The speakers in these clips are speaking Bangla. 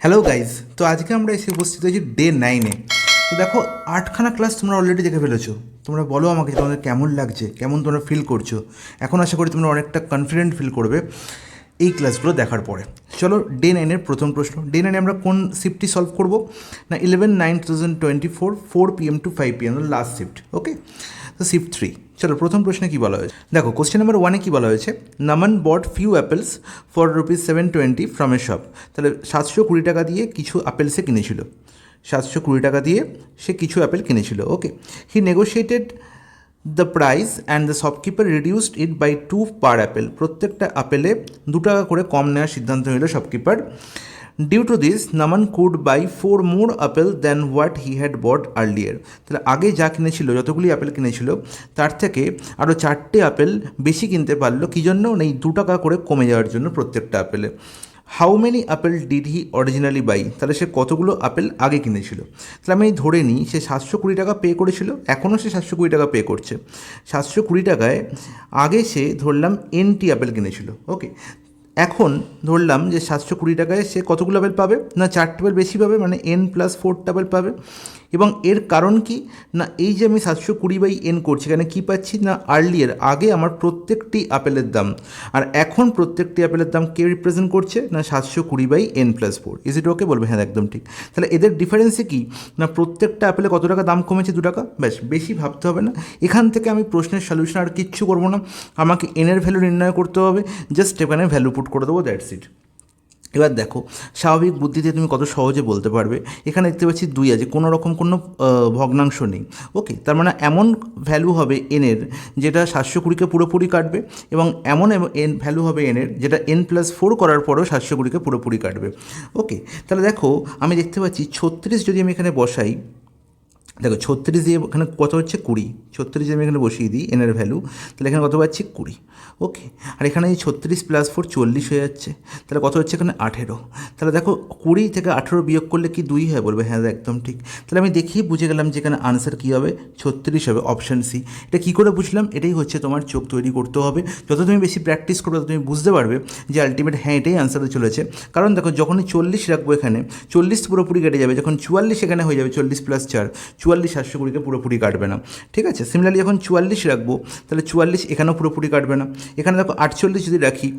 হ্যালো গাইজ, তো আজকে আমরা এসে উপস্থিত হয়েছি ডে 9-এ। তো দেখো, 8খানা ক্লাস তোমরা অলরেডি দেখে ফেলেছো। তোমরা বলো আমাকে তোমাদের কেমন লাগছে, কেমন তোমরা ফিল করছো। এখন আশা করি তোমরা অনেকটা কনফিডেন্ট ফিল করবে এই ক্লাসগুলো দেখার পরে। চলো, ডে 9-এর প্রথম প্রশ্ন। ডে 9-এ আমরা কোন শিফটটি সলভ করবো না 11/9/2024 4 PM to 5 PM last shift. Okay, তো শিফট 3। চলো, প্রথম প্রশ্নে কী বলা হয়েছে দেখো। কোশ্চেন নাম্বার 1-এ কী বলা হয়েছে, Naman bought few apples for ₹720 from a shop. তাহলে 720 টাকা দিয়ে কিছু আপেল সে কিনেছিল। 720 টাকা দিয়ে সে কিছু অ্যাপেল কিনেছিল। Okay, he negotiated the price and the shopkeeper reduced it by 2 per apple. প্রত্যেকটা আপেলে 2 টাকা করে কম নেওয়ার সিদ্ধান্ত নিল shopkeeper. Due to this Naman could buy 4 more apple than what he had bought earlier. তাহলে আগে যা কিনেছিল, যতগুলি আপেল কিনেছিল তার থেকে আরও 4টে আপেল বেশি কিনতে পারলো। কী জন্য? এই 2 টাকা করে কমে যাওয়ার জন্য প্রত্যেকটা আপেলে। How many apple did he originally buy. তাহলে সে কতগুলো আপেল আগে কিনেছিল। তাহলে আমি ধরে নিই সে 720 টাকা পে করেছিল, এখনও সে 720 টাকা পে করছে। 720 টাকায় আগে সে ধরলাম এনটি আপেল কিনেছিল। ওকে, এখন ধরলাম যে 720 টাকায় সে কতগুলো আপেল পাবে না 4টে আপেল বেশি পাবে, মানে n+4 আপেল পাবে। এবং এর কারণ কি না, এই যে আমি 720/n করছি, এখানে কী পাচ্ছি না আর্লিয়ার আগে আমার প্রত্যেকটি আপেলের দাম, আর এখন প্রত্যেকটি আপেলের দাম কে রিপ্রেজেন্ট করছে না 720/n+4। ইজ ইট ওকে? বলবে হ্যাঁ, একদম ঠিক। তাহলে এদের ডিফারেন্সে কি না প্রত্যেকটা আপেলে কত টাকা দাম কমেছে? 2 টাকা। ব্যাস, বেশি ভাবতে হবে না। এখান থেকে আমি প্রশ্নের সলিউশন আর কিচ্ছু করবো না, আমাকে এনের ভ্যালু নির্ণয় করতে হবে। জাস্ট এখানে ভ্যালু পুট করে দেবো, দ্যাটস ইট। এবার দেখো, স্বাভাবিক বুদ্ধিতে তুমি কত সহজে বলতে পারবে। এখানে দেখতে পাচ্ছি 2 আছে, কোনো রকম কোনো ভগ্নাংশ নেই। ওকে, তার মানে এমন ভ্যালু হবে এনের যেটা 720কে পুরোপুরি কাটবে, এবং এমন এন ভ্যালু হবে এনের যেটা n+4 করার পরেও 720কে পুরোপুরি কাটবে। ওকে, তাহলে দেখো আমি দেখতে পাচ্ছি 36 যদি আমি এখানে বসাই, দেখো 36 দিয়ে এখানে কত হচ্ছে 20। 36 দিয়ে আমি এখানে বসিয়ে দিই এনের ভ্যালু, তাহলে এখানে কত পাচ্ছি 20। ওকে, আর এখানে এই 36+4 40 হয়ে যাচ্ছে, তাহলে কত হচ্ছে এখানে 18। তাহলে দেখো 20 থেকে 18 বিয়োগ করলে কি 2 হয়? বলবে হ্যাঁ, একদম ঠিক। তাহলে আমি দেখেই বুঝে গেলাম যে এখানে আনসার কী হবে, 36 হবে, অপশান সি। এটা কী করে বুঝলাম? এটাই হচ্ছে তোমার চোখ তৈরি করতে হবে। যত তুমি বেশি প্র্যাকটিস করবে তত তুমি বুঝতে পারবে যে আলটিমেট হ্যাঁ এটাই আনসারে চলেছে। কারণ দেখো, যখনই 40 রাখবো এখানে 40 পুরোপুরি কেটে যাবে, যখন 44 এখানে হয়ে যাবে 40+4, 44 720কে পুরোপুরি কাটবে না। ঠিক আছে, সিমিলারলি যখন 44 রাখবো তাহলে 44 এখানেও পুরোপুরি কাটবে না। এখানে দেখো 48 যদি রাখি,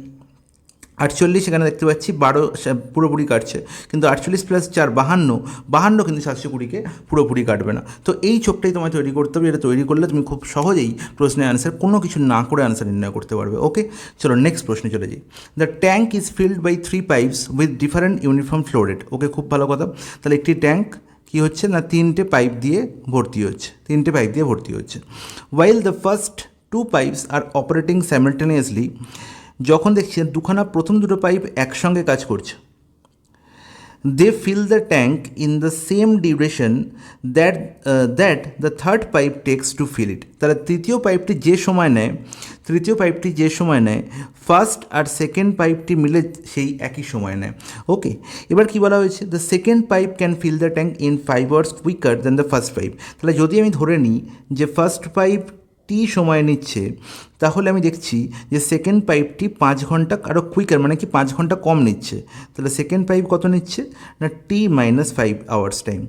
48 এখানে দেখতে পাচ্ছি 12 পুরোপুরি কাটছে, কিন্তু 48+4 52 কিন্তু 720কে পুরোপুরি কাটবে না। তো এই চোখটাই তোমায় তৈরি করতে হবে। এটা তৈরি করলে তুমি খুব সহজেই প্রশ্নের অ্যান্সার কোনো কিছু না করে অ্যান্সার নির্ণয় করতে পারবে। ওকে, চলো নেক্সট প্রশ্নে চলে যাই। The tank is filled by 3 pipes with different uniform flow rate. Okay, খুব ভালো কথা। তাহলে একটি ট্যাঙ্ক কী হচ্ছে না 3টে পাইপ দিয়ে ভর্তি হচ্ছে, 3টে পাইপ দিয়ে ভর্তি হচ্ছে। While the first 2 pipes are operating simultaneously. যখন দেখছি প্রথম দুটো পাইপ একসঙ্গে কাজ করছে, they fill the tank in the same duration that the third pipe takes to fill it. তাহলে তৃতীয় পাইপটি যে সময় নেয় ফার্স্ট আর সেকেন্ড পাইপটি মিলে সেই একই সময় নেয়। ওকে, এবার কি বলা হয়েছে, the second pipe can fill the tank in 5 hours quicker than the first pipe. তাহলে যদি আমি ধরে নিই যে ফার্স্ট পাইপ সময় নিচ্ছে, তাহলে আমি দেখছি যে সেকেন্ড পাইপটি 5 ঘন্টা আরও কুইকার, মানে কি 5 ঘন্টা কম নিচ্ছে। তাহলে সেকেন্ড পাইপ কত নিচ্ছে না T-5 আওয়ার্স টাইম।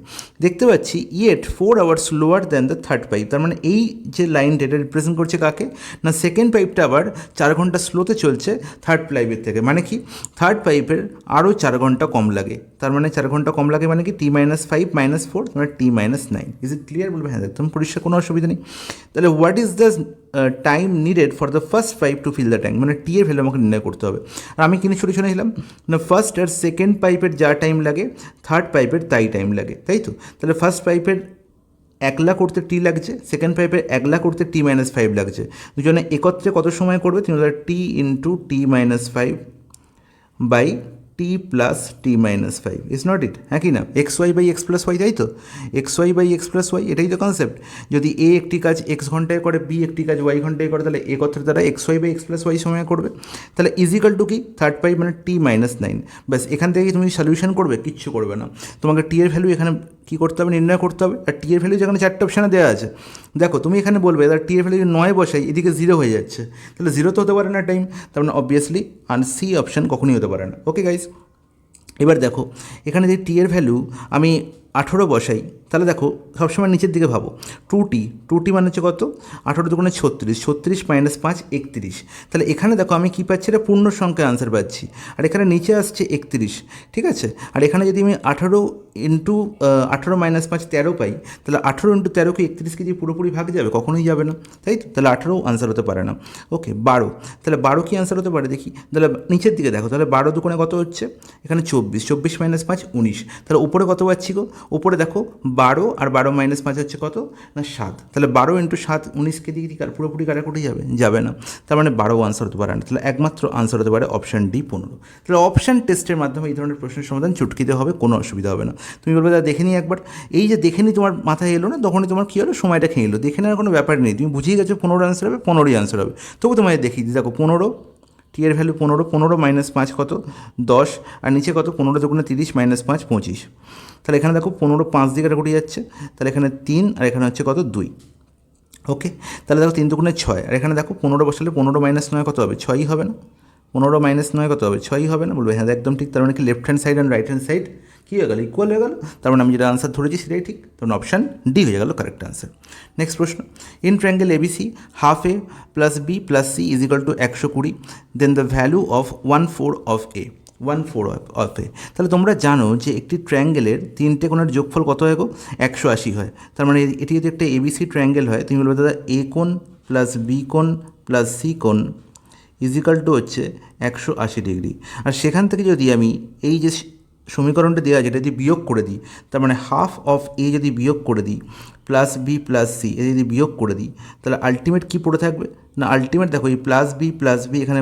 দেখতে পাচ্ছি yet 4 hours lower than the third pipe. তার মানে এই যে লাইনটা এটা রিপ্রেজেন্ট করছে কাকে না সেকেন্ড পাইপটা আবার 4 ঘন্টা স্লোতে চলছে থার্ড পাইপের থেকে, মানে কি থার্ড পাইপের আরও 4 ঘন্টা কম লাগে। তার মানে 4 ঘন্টা কম লাগে মানে কি T-5 -4 মানে T-9। Is it clear? বলবে হ্যাঁ, একদম পরিষ্কার, কোনো অসুবিধা নেই। তাহলে what is the time needed for the first pipe to fill the tank, মানে টি এর ভ্যালু আমাকে নির্ণয় করতে হবে। আর আমি কিনে সলিউশনে নিলাম না ফার্স্ট আর সেকেন্ড পাইপের যা টাইম লাগে থার্ড পাইপের তাই টাইম লাগে, তাই তো। তাহলে ফার্স্ট পাইপের 1 লাখ করতে টি লাগছে, সেকেন্ড পাইপের 1 লাখ করতে T-5 লাগছে। দুজনে একত্রে কত সময় করবে? তুমি T × T-5 by T+T-5 is not it, হ্যাঁ কি না? XY/X+Y, তাই তো, XY/X+Y, এটাই তো কনসেপ্ট। যদি এ একটি কাজ x ঘন্টায় করে, বি একটি কাজ y ঘন্টায় করে, তাহলে একত্রে তারা XY/X+Y সময় করবে। তাহলে ইজিক্যাল টু কি থার্ড পাইপ মানে T-9। ব্যাস, এখান থেকে তুমি সলিউশন করবে, কিচ্ছু করবে না। তোমাকে টি এর ভ্যালু এখানে কী করতে হবে? নির্ণয় করতে হবে। আর টি এর ভ্যালু যেখানে 4টে অপশানে দেওয়া আছে, দেখো তুমি এখানে বলবে তার টি এর ভ্যালু 9 বসাই, এদিকে 0 হয়ে যাচ্ছে, তাহলে 0 তো হতে পারে না টাইম, তার মানে অবভিয়াসলি সি অপশান কখনই হতে পারে না। ওকে গাইস, এবার দেখো এখানে যদি টি এর ভ্যালু আমি 18 বসাই, তাহলে দেখো সবসময় নিচের দিকে ভাবো, টু টি মানে হচ্ছে কত, 18 দুগুণে 36, 36 মাইনাস 5 31। তাহলে এখানে দেখো আমি কী পাচ্ছি, এটা পূর্ণ সংখ্যা আনসার পাচ্ছি, আর এখানে নিচে আসছে 31, ঠিক আছে। আর এখানে যদি আমি 18 মাইনাস 5 13 পাই, তাহলে 18 ইন্টু 13কে 31কে কি পুরোপুরি ভাগ যাবে? কখনোই যাবে না, তাই তো? তাহলে 18 আনসার হতে পারে না। ওকে, 12, তাহলে 12 কি আনসার হতে পারে দেখি, তাহলে নিচের দিকে দেখো, তাহলে 12 দুগুণে কত হচ্ছে, এখানে 24, 24 মাইনাস 5 19, তাহলে উপরে কত পাচ্ছি গো, উপরে দেখো 12 আর 12 মাইনাস 5 হচ্ছে কত না 7, তাহলে 12 ইন্টু 7 19কে দিয়ে কি পুরোপুরি কাটাকুটি যাবে? যাবে না, তার মানে 12 আনসার হতে পারে না, তাহলে একমাত্র আনসার হতে পারে অপশান ডি 15। তাহলে অপশান টেস্টের মাধ্যমে এই ধরনের প্রশ্নের সমাধান চুটকিতে হবে, কোনো অসুবিধা হবে না। তুমি বলবে দাদা দেখে নিই একবার, এই যে দেখে নিই তোমার মাথায় এলো না, তখনই তোমার কী হলো, সময়টা খেয়ে এলো, দেখে নেওয়ার কোনো ব্যাপার নেই, তুমি বুঝিয়ে গেছো 15 আনসার হবে, 15ই আনসার হবে। তবু তোমায় দেখিয়ে দিই, দেখো 15, টি এর ভ্যালু 15, 15 মাইনাস 5 কত 10, আর নিচে কত 15 দুগুণে 30 মাইনাস 5 25, তাহলে এখানে দেখো 15 5 দিকে কাটাকুটি যাচ্ছে, তাহলে এখানে 3 আর এখানে হচ্ছে কত 2। ওকে, তাহলে দেখো 3 দুগুণে 6, আর এখানে দেখো 15 বসালে 15 মাইনাস 9 কত হবে, 6ই হবে না, 15 মাইনাস 9 কত হবে, 6ই হবে না, বলবে হ্যাঁ একদম ঠিক। তার মানে কি left hand side and right hand side কী হয়ে গেল, ইকুয়াল হয়ে গেল, তার মানে আমি যেটা আনসার ধরেছি সেটাই ঠিক, তখন অপশান ডি হয়ে গেল কারেক্ট আনসার। নেক্সট প্রশ্ন, in triangle ABC half A plus B plus C is equal to 120, then the value of 1/4 of A, 1/4 of A. তাহলে তোমরা জানো যে একটি ট্রায়াঙ্গেলের তিনটে কোণের যোগফল কত হয় গো, 180 হয়। তার মানে এটি যদি একটা এবিসি ট্রায়াঙ্গেল হয়, তুমি বলবে দাদা এ কোণ প্লাস বি কোণ প্লাস সি কোণ ইজিক্যাল টু হচ্ছে 180 ডিগ্রি। আর সেখান থেকে যদি আমি এই যে সমীকরণটা দেওয়া আছে এটা যদি বিয়োগ করে দিই, তার মানে হাফ অফ এ যদি বিয়োগ করে দিই প্লাস বি প্লাস সি এ যদি বিয়োগ করে দিই, তাহলে আলটিমেট কী পড়ে থাকবে না, আলটিমেট দেখো এই প্লাস বি এখানে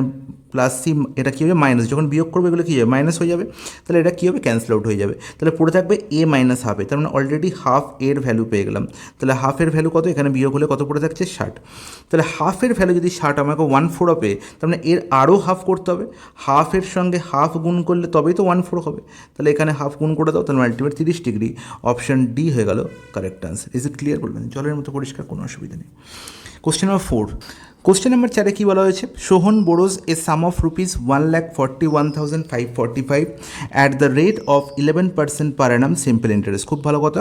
প্লাস সি, এটা কী হবে মাইনাস, যখন বিয়োগ করবে এগুলো কী হবে মাইনাস হয়ে যাবে, তাহলে এটা কী হবে ক্যান্সেল আউট হয়ে যাবে, তাহলে পড়ে থাকবে এ মাইনাস হাফে। তার মানে অলরেডি হাফ এর ভ্যালু পেয়ে গেলাম, তাহলে হাফের ভ্যালু কত, এখানে বিয়োগ হলে কত পড়ে থাকছে 60, তাহলে হাফের ভ্যালু যদি 60 আমাকে 1/4 পেয়ে, তার মানে এর আরও হাফ করতে হবে, হাফের সঙ্গে হাফ গুণ করলে তবেই তো 1/4 হবে, তাহলে এখানে হাফ গুণ করে দাও, তাহলে আলটিমেট 30 ডিগ্রি, অপশান ডি হয়ে গেল correct answer. Is it clear? বলবেন জলের মতো পরিষ্কার, কোনো অসুবিধা নেই। কোশ্চেন নাম্বার 4, কোশ্চেন নাম্বার 4 কী বলা হয়েছে, Sohan borrows a sum of rupees 1,41,545 at the rate of 11% per annum simple interest. খুব ভালো কথা,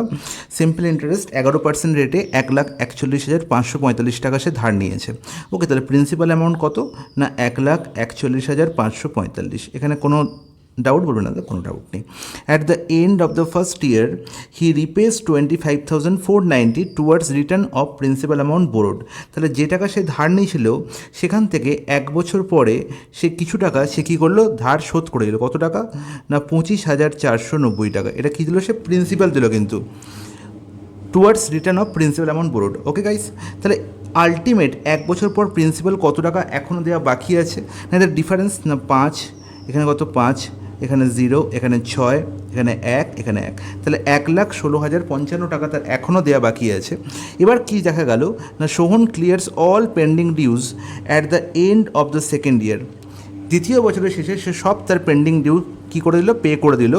সিম্পল ইন্টারেস্ট 11% রেটে 1,41,545 টাকা সে ধার নিয়েছে। ওকে, তাহলে প্রিন্সিপাল অ্যামাউন্ট কত না 1,41,545, এখানে কোনো ডাউট বলবে না, কোনো ডাউট নেই। At the end of the first year he repays 25,490 towards return of principal amount borrowed. তাহলে যে টাকা সে ধার নিয়েছিল সেখান থেকে 1 বছর পরে সে কিছু টাকা সে কী করলো, ধার শোধ করে দিল। কত টাকা না 25,490 টাকা। এটা কী দিল, সে প্রিন্সিপাল দিল কিন্তু, towards return of principal amount borrowed. Okay guys, তাহলে আলটিমেট 1 বছর পর প্রিন্সিপাল কত টাকা এখনও দেওয়া বাকি আছে না, এদের ডিফারেন্স না 5, এখানে কত 5, এখানে 0, এখানে 6, এখানে 1, এখানে 1, তাহলে 1,16,055 টাকা তার এখনও দেওয়া বাকি আছে। এবার কি দেখা গেল না, Sohan ক্লিয়ার্স all pending dues at the end of the second year. দ্বিতীয় বছরের শেষে সে সব তার পেন্ডিং ডিউ কী করে দিল, পে করে দিল,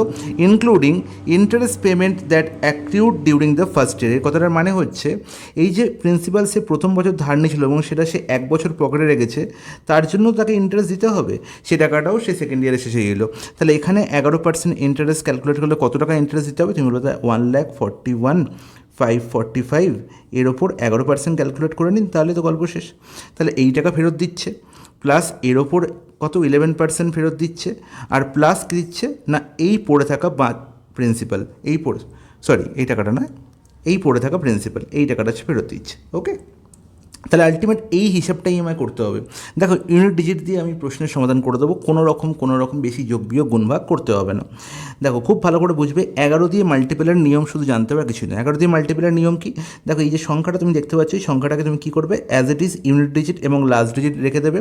including interest payment that accrued during the first year. এই কথাটার মানে হচ্ছে এই যে প্রিন্সিপাল সে প্রথম বছর ধার নিয়েছিল এবং সেটা সে 1 বছর পকেটে রেখেছে, তার জন্য তাকে ইন্টারেস্ট দিতে হবে, সে টাকাটাও সে সেকেন্ড ইয়ারে শেষে গেলো। তাহলে এখানে 11% ইন্টারেস্ট ক্যালকুলেট করলে কত টাকা ইন্টারেস্ট দিতে হবে, তুমি বলতে 1,41,545 এর ওপর 11% ক্যালকুলেট করে নিন, তাহলে তো গল্প শেষ। তাহলে এই টাকা ফেরত দিচ্ছে, প্লাস এর ওপর কত 11% ফেরত দিচ্ছে, আর প্লাস কী দিচ্ছে না এই পড়ে থাকা প্রিন্সিপাল, এই টাকাটা নয়, এই পড়ে থাকা প্রিন্সিপাল, এই টাকাটা ফেরত দিচ্ছে। ওকে, তাহলে আলটিমেট এই হিসাবটাই আমায় করতে হবে। দেখো ইউনিট ডিজিট দিয়ে আমি প্রশ্নের সমাধান করে দেবো, কোনো রকম বেশি যোগ বিয়োগ গুণভাগ করতে হবে না। দেখো খুব ভালো করে বুঝবে, 11 দিয়ে মাল্টিপ্লের নিয়ম শুধু জানতে হবে, কিছু না। 11 দিয়ে মাল্টিপ্লের নিয়ম কি, দেখো এই যে সংখ্যাটা তুমি দেখতে পাচ্ছ, এই সংখ্যাটাকে তুমি কী করবে, as it is unit digit এবং লাস্ট ডিজিট রেখে দেবে,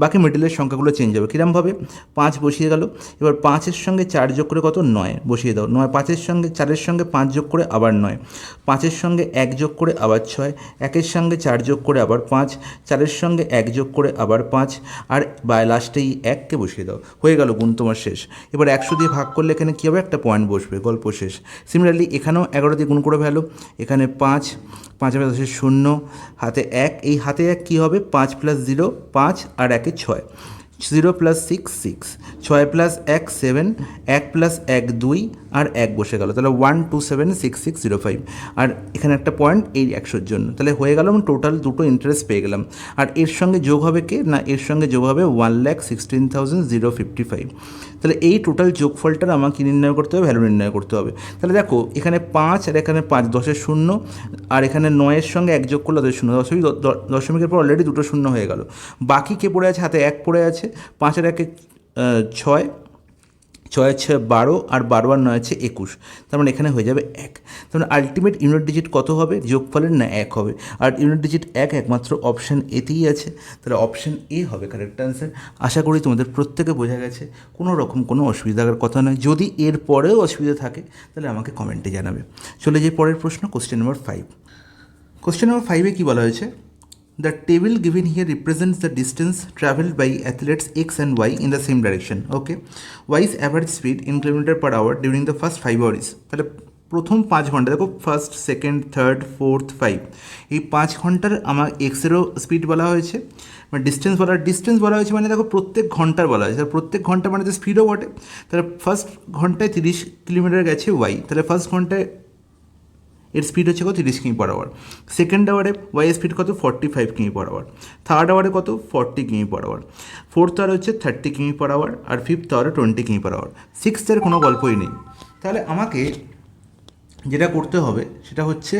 বাকি মিডলের সংখ্যাগুলো চেঞ্জ হবে। কীরমভাবে, 5 বসিয়ে গেল, এবার 5-এর সঙ্গে 4 যোগ করে কত 9 বসিয়ে দাও, 5-এর সঙ্গে 4-এর সঙ্গে 5 যোগ করে আবার 9, 5-এর সঙ্গে 1 যোগ করে আবার 6, 1-এর সঙ্গে 4 যোগ করে আবার 5, 4-এর সঙ্গে 1 যোগ করে আবার 5, আর লাস্টেই 1কে বসিয়ে দাও, হয়ে গেল গুণ তোমার শেষ। এবার 100 দিয়ে ভাগ করলে এখানে কী হবে, একটা পয়েন্ট বসবে, গল্প শেষ। সিমিলারলি এখানেও 11 দিয়ে গুণ করে ফেলো, এখানে 5, 5 10 0, হাতে 1, এই হাতে 1 কী হবে, 5 + 0 5 আর 1 6, 0 প্লাস 6 6, 6 প্লাস 1 7, 1 প্লাস 1 2 আর 1 বসে গেল, তাহলে 1 2 7 6 6 0 5, আর এখানে একটা পয়েন্ট এই 100-র জন্য, তাহলে হয়ে গেল আমি টোটাল দুটো ইন্টারেস্ট পেয়ে গেলাম। আর এর সঙ্গে যোগ হবে কে না, এর সঙ্গে যোগ হবে 1,16,055। তাহলে এই টোটাল যোগফলটার আমাকে নির্ণয় করতে হবে, ভ্যালু নির্ণয় করতে হবে। তাহলে দেখো এখানে 5 আর এখানে 5, 10-এর 0, আর এখানে 9-এর সঙ্গে 1 যোগ করলে 10 শূন্য, দশমিকের পর অলরেডি দুটো শূন্য হয়ে গেল। বাকি কে পড়ে আছে, হাতে 1 পড়ে আছে। 5 আর 1 6, 6 6 12, আর 12 আর 9 আছে 21, তার মানে এখানে হয়ে যাবে 1। তার মানে আলটিমেট ইউনিট ডিজিট কত হবে যোগফলের, না 1 হবে। আর ইউনিট ডিজিট 1 একমাত্র অপশান এতেই আছে, তাহলে অপশান এ হবে কারেক্ট অ্যান্সার। আশা করি তোমাদের প্রত্যেকে বোঝা গেছে, কোনো রকম কোনো অসুবিধার কথা নয়। যদি এর পরেও অসুবিধা থাকে তাহলে আমাকে কমেন্টে জানাবে। চলে যাই পরের প্রশ্ন, কোশ্চেন নাম্বার 5। কোশ্চেন নাম্বার 5-এ কী বলা হয়েছে, the table given here represents the distance traveled by athletes X and Y in the same direction. Okay, Y's average speed in kilometer per hour during the first 5 hours. তাহলে প্রথম 5 ঘন্টা, দেখো ফার্স্ট সেকেন্ড থার্ড ফোর্থ 5, এই 5 ঘন্টার আমার এক্সেরও স্পিড বলা হয়েছে, মানে ডিস্টেন্স বলা হয়েছে, মানে দেখো প্রত্যেক ঘন্টার বলা হয়েছে, প্রত্যেক ঘন্টা মানে তো স্পিডও বটে। তাহলে ফার্স্ট ঘন্টায় 30 কিলোমিটার গেছে ওয়াই, তাহলে ফার্স্ট ঘন্টায় এর স্পিড হচ্ছে কত 30 কিমি পার আওয়ার। সেকেন্ড আওয়ারে ওয়াই স্পিড কত 45 কিমি পার আওয়ার। থার্ড আওয়ারে কত 40 কিমি পার আওয়ার। ফোর্থ আওয়ার হচ্ছে 30 কিমি পার আওয়ার, আর ফিফথ আওয়ারে 20 কিমি পার আওয়ার। সিক্সথের কোনো গল্পই নেই। তাহলে আমাকে যেটা করতে হবে সেটা হচ্ছে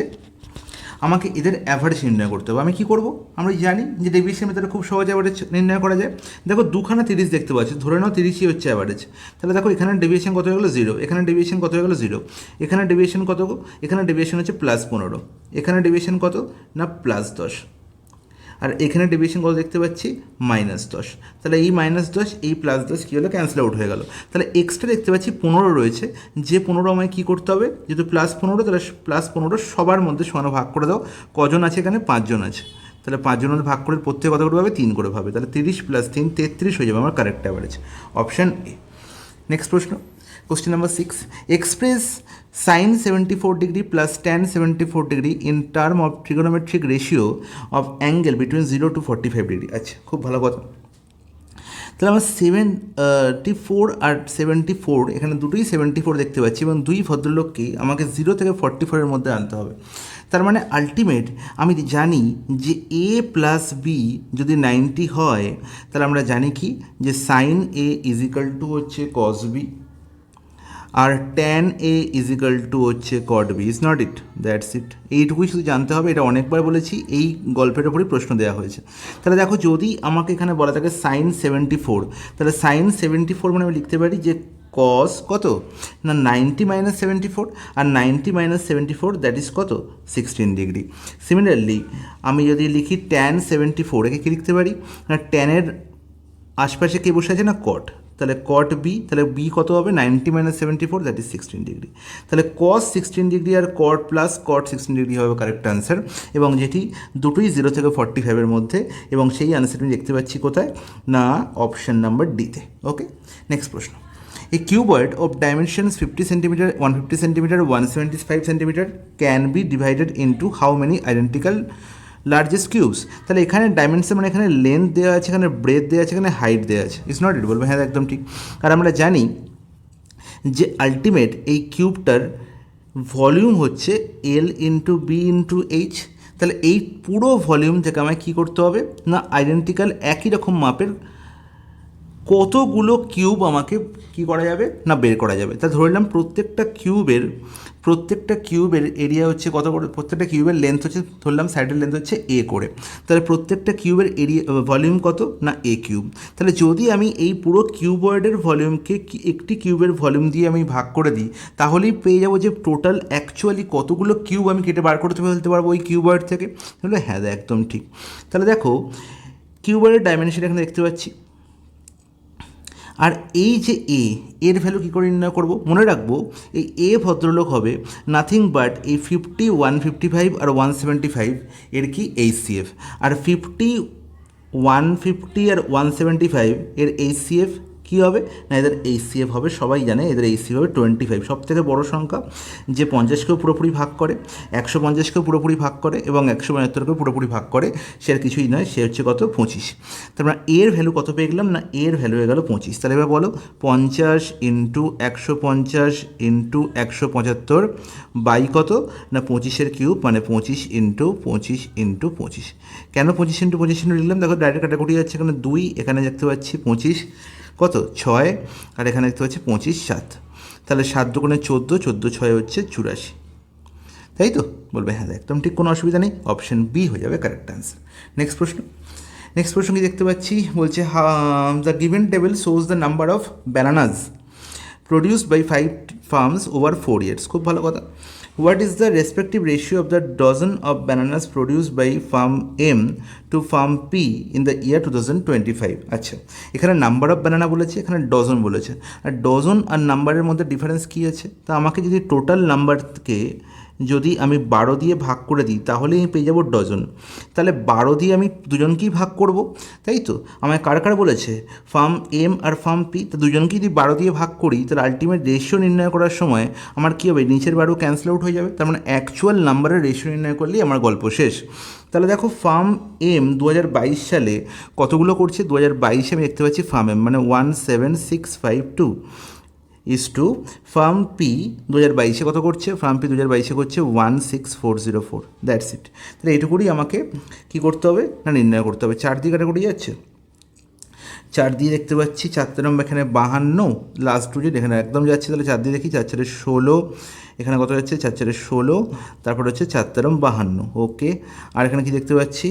আমাকে এদের অ্যাভারেজ নির্ণয় করতে হবে। আমি কী করবো, আমরা জানি যে ডেভিয়েশন মেথডে খুব সহজে অ্যাভারেজ নির্ণয় করা যায়। দেখো দুখানা 30 দেখতে পাচ্ছি, ধরে নাও 30ই হচ্ছে অ্যাভারেজ। তাহলে দেখো এখানে ডেভিয়েশন কত হয়ে গেলো 0, এখানে ডেভিয়েশন কত হয়ে গেলো 0, এখানে ডেভিয়েশন কত, এখানে ডেভিয়েশন হচ্ছে +15, এখানে ডেভিয়েশন কত না +10, আর এখানে ডেভিয়েশন কত দেখতে পাচ্ছি -10। তাহলে এই -10 এই +10 কী হলো, ক্যান্সেল আউট হয়ে গেল। তাহলে এক্সট্রা দেখতে পাচ্ছি 15 রয়েছে, যে 15 আমায় কী করতে হবে, যেহেতু +15, তাহলে +15 সবার মধ্যে সমান ভাগ করে দাও। কজন আছে এখানে, 5 জন আছে, তাহলে 5 জনের ভাগ করে প্রত্যেক কত করে পাবে, 3 করে পাবে। তাহলে 30 + 3 33 হয়ে যাবে আমার correct average, option A. Next প্রশ্ন, question number 6, express sin 74 degree plus tan 74 degree in term of trigonometric ratio of angle between 0 to 45 degree। আচ্ছা, খুব ভালো কথা। তাহলে আমার 74 আর 74, এখানে দুটোই 74 দেখতে পাচ্ছি, এবং দুই ভদ্রলোককেই আমাকে 0 থেকে 44-এর মধ্যে আনতে হবে। তার মানে আলটিমেট আমি জানি যে a প্লাস বি যদি 90 হয়, তাহলে আমরা জানি কি যে সাইন a ইজিক্যাল টু হচ্ছে কস বি, আর ট্যান এ ইজিক্যাল টু হচ্ছে cot B. Is not it, that's it. এইটুকুই শুধু জানতে হবে, এটা অনেকবার বলেছি, এই গল্পের ওপরই প্রশ্ন দেওয়া হয়েছে। তাহলে দেখো যদি আমাকে এখানে বলা থাকে সাইন 74, তাহলে সাইন 74 মানে আমি লিখতে পারি যে কস কত না 90 - 74, আর 90 - 74 দ্যাট ইজ কত 16 ডিগ্রি। সিমিলারলি আমি যদি লিখি ট্যান 74, একে কী লিখতে পারি না ট্যানের আশপাশে কে বসে আছে না কট, তাহলে কট বি, তাহলে বি কত হবে 90 - 74 দ্যাট ইজ 16 ডিগ্রি। তাহলে কস 16 ডিগ্রি আর কট প্লাস কট 16 ডিগ্রি হবে কারেক্ট আনসার, এবং যেটি দুটোই 0 থেকে 45-এর মধ্যে, এবং সেই আনসার আমি দেখতে পাচ্ছি কোথায় না অপশান নাম্বার ডিতে। ওকে, নেক্সট প্রশ্ন, a cuboid of dimensions 50 cm, 150 cm, 175 cm can be divided into how many identical largest cubes. তাহলে এখানে ডাইমেনশন মানে এখানে লেন্থ দেওয়া আছে, এখানে ব্রেথ দেওয়া আছে, এখানে হাইট দেওয়া আছে। ইটস নট ইট, বলবো হ্যাঁ একদম ঠিক। আর আমরা জানি যে আলটিমেট এই কিউবটার ভলিউম হচ্ছে L into B into H. তাহলে এই পুরো ভলিউম থেকে আমায় কী করতে হবে না আইডেন্টিক্যাল একই রকম মাপের কতগুলো কিউব আমাকে কি করা যাবে না বের করা যাবে। তা ধরে নিলাম প্রত্যেকটা কিউবের এরিয়া হচ্ছে কত করে, প্রত্যেকটা কিউবের লেন্থ হচ্ছে ধরলাম সাইডের লেন্থ হচ্ছে এ করে, তাহলে প্রত্যেকটা কিউবের এরিয়া ভলিউম কত না এ কিউব। তাহলে যদি আমি এই পুরো কিউবয়েডের ভলিউমকে একটি কিউবের ভলিউম দিয়ে আমি ভাগ করে দিই, তাহলেই পেয়ে যাবো যে টোটাল অ্যাকচুয়ালি কতগুলো কিউব আমি কেটে বার করতে ফেলতে পারবো ওই কিউবয়েড থেকে। তাহলে হ্যাঁ একদম ঠিক। তাহলে দেখো কিউবয়েডের ডাইমেনশন এখানে দেখতে পাচ্ছি, আর এই যে এর ভ্যালু কী করে নির্ণয় করবো, মনে রাখবো এই এ ভদ্রলোক হবে নাথিং বাট এই 50, 155 আর 175 এর কি HCF, আর 50, 150 আর 175 এর HCF কী হবে না, এদের এইচসিএফ হবে, সবাই জানে এদের এইচসিএফ হবে 25। সব থেকে বড়ো সংখ্যা যে 50কেও পুরোপুরি ভাগ করে, 150কেও পুরোপুরি ভাগ করে এবং 175কেও পুরোপুরি ভাগ করে, সে আর কিছুই নয়, সে হচ্ছে কত 25। তারপর এর ভ্যালু কত পেয়ে গেলাম না, এর ভ্যালু হয়ে গেল 25। তাহলে এবার বলো 50 ইন্টু 150 ইন্টু 175 বাই কত না 25-এর কিউব, মানে 25 ইন্টু 25 ইন্টু 25। কেন 25 ইন্টু 25 ইন্টু লিখলাম, দেখো ডাইরেক্ট কাটাকুটি যাচ্ছে, এখানে 2, এখানে দেখতে পাচ্ছি 25 কত 6, আর এখানে দেখতে পাচ্ছি 25 7, তাহলে 7 দুগুণে 14, 14 6 হচ্ছে 84, তাই তো? বলবে হ্যাঁ একদম ঠিক, কোনো অসুবিধা নেই, অপশন বি হয়ে যাবে কারেক্ট অ্যান্সার। নেক্সট প্রশ্ন কি দেখতে পাচ্ছি, বলছে the given table shows the number of bananas produced by 5 farms over 4 years। খুব ভালো কথা। What is the respective ratio of the dozen of bananas produced by farm M to farm P in the year 2025? আচ্ছা, এখানে নাম্বার অফ ব্যানানা বলেছে, এখানে ডজন বলেছে, আর ডজন আর নাম্বারের মধ্যে ডিফারেন্স কী আছে? তা আমাকে যদি টোটাল নাম্বারকে যদি আমি 12 দিয়ে ভাগ করে দিই তাহলে আমি পেয়ে যাবো ডজন। তাহলে 12 দিয়ে আমি দুজনকেই ভাগ করব, তাই তো? আমায় কার কার বলেছে, farm M R farm P, তো দুজনকেই যদি 12 দিয়ে ভাগ করি তাহলে আলটিমেট রেশিও নির্ণয় করার সময় আমার কী হবে, নিচের 12 ক্যান্সেল আউট হয়ে যাবে, তার মানে অ্যাকচুয়াল নাম্বারের রেশিও নির্ণয় করলেই আমার গল্প শেষ। তাহলে দেখো ফার্ম এম 2022 সালে কতগুলো করছে, 2022 আমি দেখতে পাচ্ছি ফার্ম এম মানে 17652 ইস টু ফার্ম পি 2022 কত করছে, ফার্ম পি 2022 করছে 16404, দ্যাটস ইট। তাহলে এইটুকুই আমাকে কী করতে হবে না, নির্ণয় করতে হবে। 4 দিয়ে কাটাকুটি যাচ্ছে, 4 দিয়ে দেখতে পাচ্ছি 4 নম্বর এখানে 52, লাস্ট 2 এখানে একদম যাচ্ছে, তাহলে 4 দিয়ে দেখি 4 4 16, এখানে কত যাচ্ছে 4 4 16, তারপর হচ্ছে 4 4 52, ওকে। আর এখানে কি দেখতে পাচ্ছি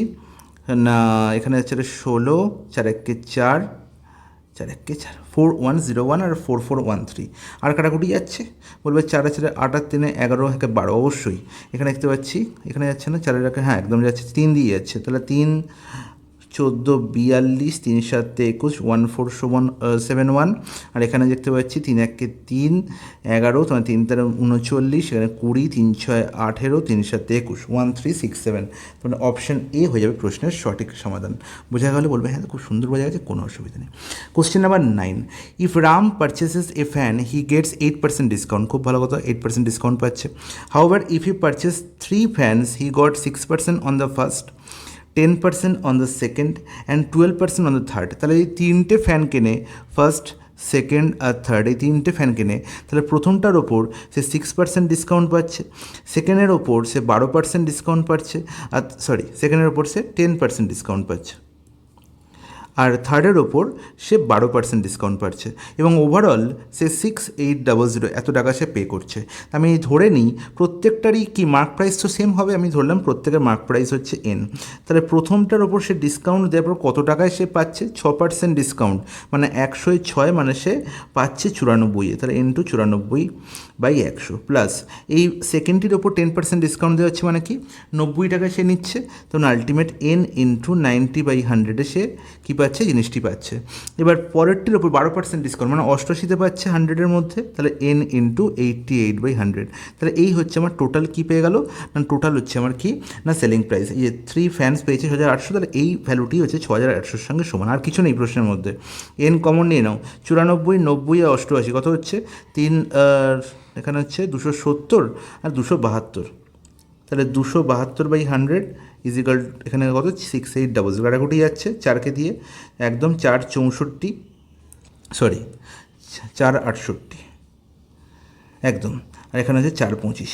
না, এখানে যাচ্ছে 16, 4 1 4, 4 1 4, 4101 আর 4413, আর কাটাকুটি যাচ্ছে, বলবে 4 4 8 আর 3 11 একে 12, অবশ্যই এখানে দেখতে পাচ্ছি, এখানে যাচ্ছে না 4 একে, হ্যাঁ একদম যাচ্ছে, 3 দিয়ে যাচ্ছে, তাহলে 3 14 42, 3 7 21, 14771, আর এখানে দেখতে পাচ্ছি 3 1 3 11, তোমার 3 13 39, এখানে 20, 3 6 18, 3 7 21, 1367, মানে অপশন এ হয়ে যাবে প্রশ্নের সঠিক সমাধান। বোঝা গেলে বলবে হ্যাঁ খুব সুন্দর বোঝা গেছে, কোনো অসুবিধা নেই। Question number 9, if Ram purchases a fan he gets 8% discount, খুব ভালো কথা, 8% ডিসকাউন্ট পাচ্ছে। However if he purchase 3 fans he got 6% on the first, 10% on the second and 12% on the third. তাহলে এই 3টে ফ্যান কেনে, ফার্স্ট সেকেন্ড আর থার্ড, এই 3টে ফ্যান কেনে, তাহলে প্রথমটার ওপর সে 6% ডিসকাউন্ট পাচ্ছে, সেকেন্ডের ওপর সে 12% ডিসকাউন্ট পাচ্ছে, আর সেকেন্ডের ওপর সে 10% ডিসকাউন্ট পাচ্ছে, আর থার্ডের ওপর সে 12% ডিসকাউন্ট পাচ্ছে, এবং ওভারঅল সে 6800 এত টাকা সে পে করছে। আমি ধরে নিই প্রত্যেকটারই কি মার্ক প্রাইস তো সেম হবে, আমি ধরলাম প্রত্যেকের মার্ক প্রাইস হচ্ছে এন। তাহলে প্রথমটার ওপর সে ডিসকাউন্ট দেওয়ার পর কত টাকায় সে পাচ্ছে, 6% ডিসকাউন্ট, মানে 100-6 মানে সে পাচ্ছে 94, তাহলে ইন্টু 94/100, প্লাস এই সেকেন্ডটির ওপর 10% ডিসকাউন্ট দেওয়া হচ্ছে, মানে কি 90 টাকা সে নিচ্ছে, তখন আলটিমেট এন ইন্টু 90/100 সে কী পাচ্ছে, জিনিসটি পাচ্ছে। এবার পরেরটির ওপর 12% ডিসকাউন্ট, মানে 88 পাচ্ছে 100-এর মধ্যে, তাহলে এন ইন্টু 88/100, তাহলে এই হচ্ছে আমার টোটাল কী পেয়ে গেল না, টোটাল হচ্ছে আমার কি না সেলিং প্রাইস। এই যে 3 ফ্যানস পেয়েছে 6800, তাহলে এই ভ্যালুটি হচ্ছে 6800-এর সঙ্গে সমান, আর কিছু নেই প্রশ্নের মধ্যে। এন কমন নিয়ে নাও, 94, 90 আর 88 কত হচ্ছে 3, এখানে হচ্ছে 270 আর 272, তাহলে 272/100 ইজিক্যাল এখানে কত 6800, কাটাকুটি যাচ্ছে 4কে দিয়ে, একদম 464, 468 একদম, আর এখানে হচ্ছে 425,